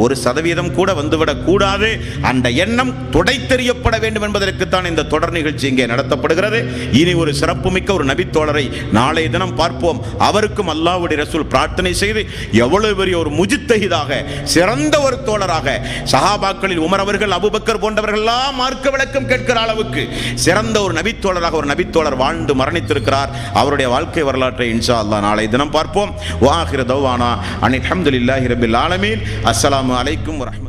1% கூட வந்துவிடக் கூடாது. அந்த எண்ணம் துடைத்தெறியப்பட வேண்டும் என்பதற்குத்தான் இந்த தொடர் நிகழ்ச்சி இங்கே நடத்தப்படுகிறது. இனி ஒரு சிறப்புமிக்க ஒரு நபித்தோழரை நாளை தினம் பார்ப்போம். அவருக்கும் அல்லாஹ்வுடைய ரசூல் பிரார்த்தனை செய்து எவ்வளவு பெரிய ஒரு முஜ்தஹிதாக, சிறந்த ஒரு தோழராக, சஹாபாக்களில் உமர் அவர்கள், அபூபக்கர் போன்றவர்கள் எல்லாம் மார்க்க விளக்கம் கேட்கிற அளவுக்கு சிறந்த ஒரு நபித்தோழராக ஒரு நபித்தோழர் வாழ்ந்து மரணித்திருக்கிறார். அவருடைய வாழ்க்கை வரலாற்றை இன்ஷா அல்லாஹ் நாளை தினம் பார்ப்போம். வஆகிரு தஅவானா அனில் ஹம்துலில்லாஹி ரப்பில் ஆலமீன். அஸ்ஸலாமு அலைக்கும் வரஹ்மத்துல்லாஹி.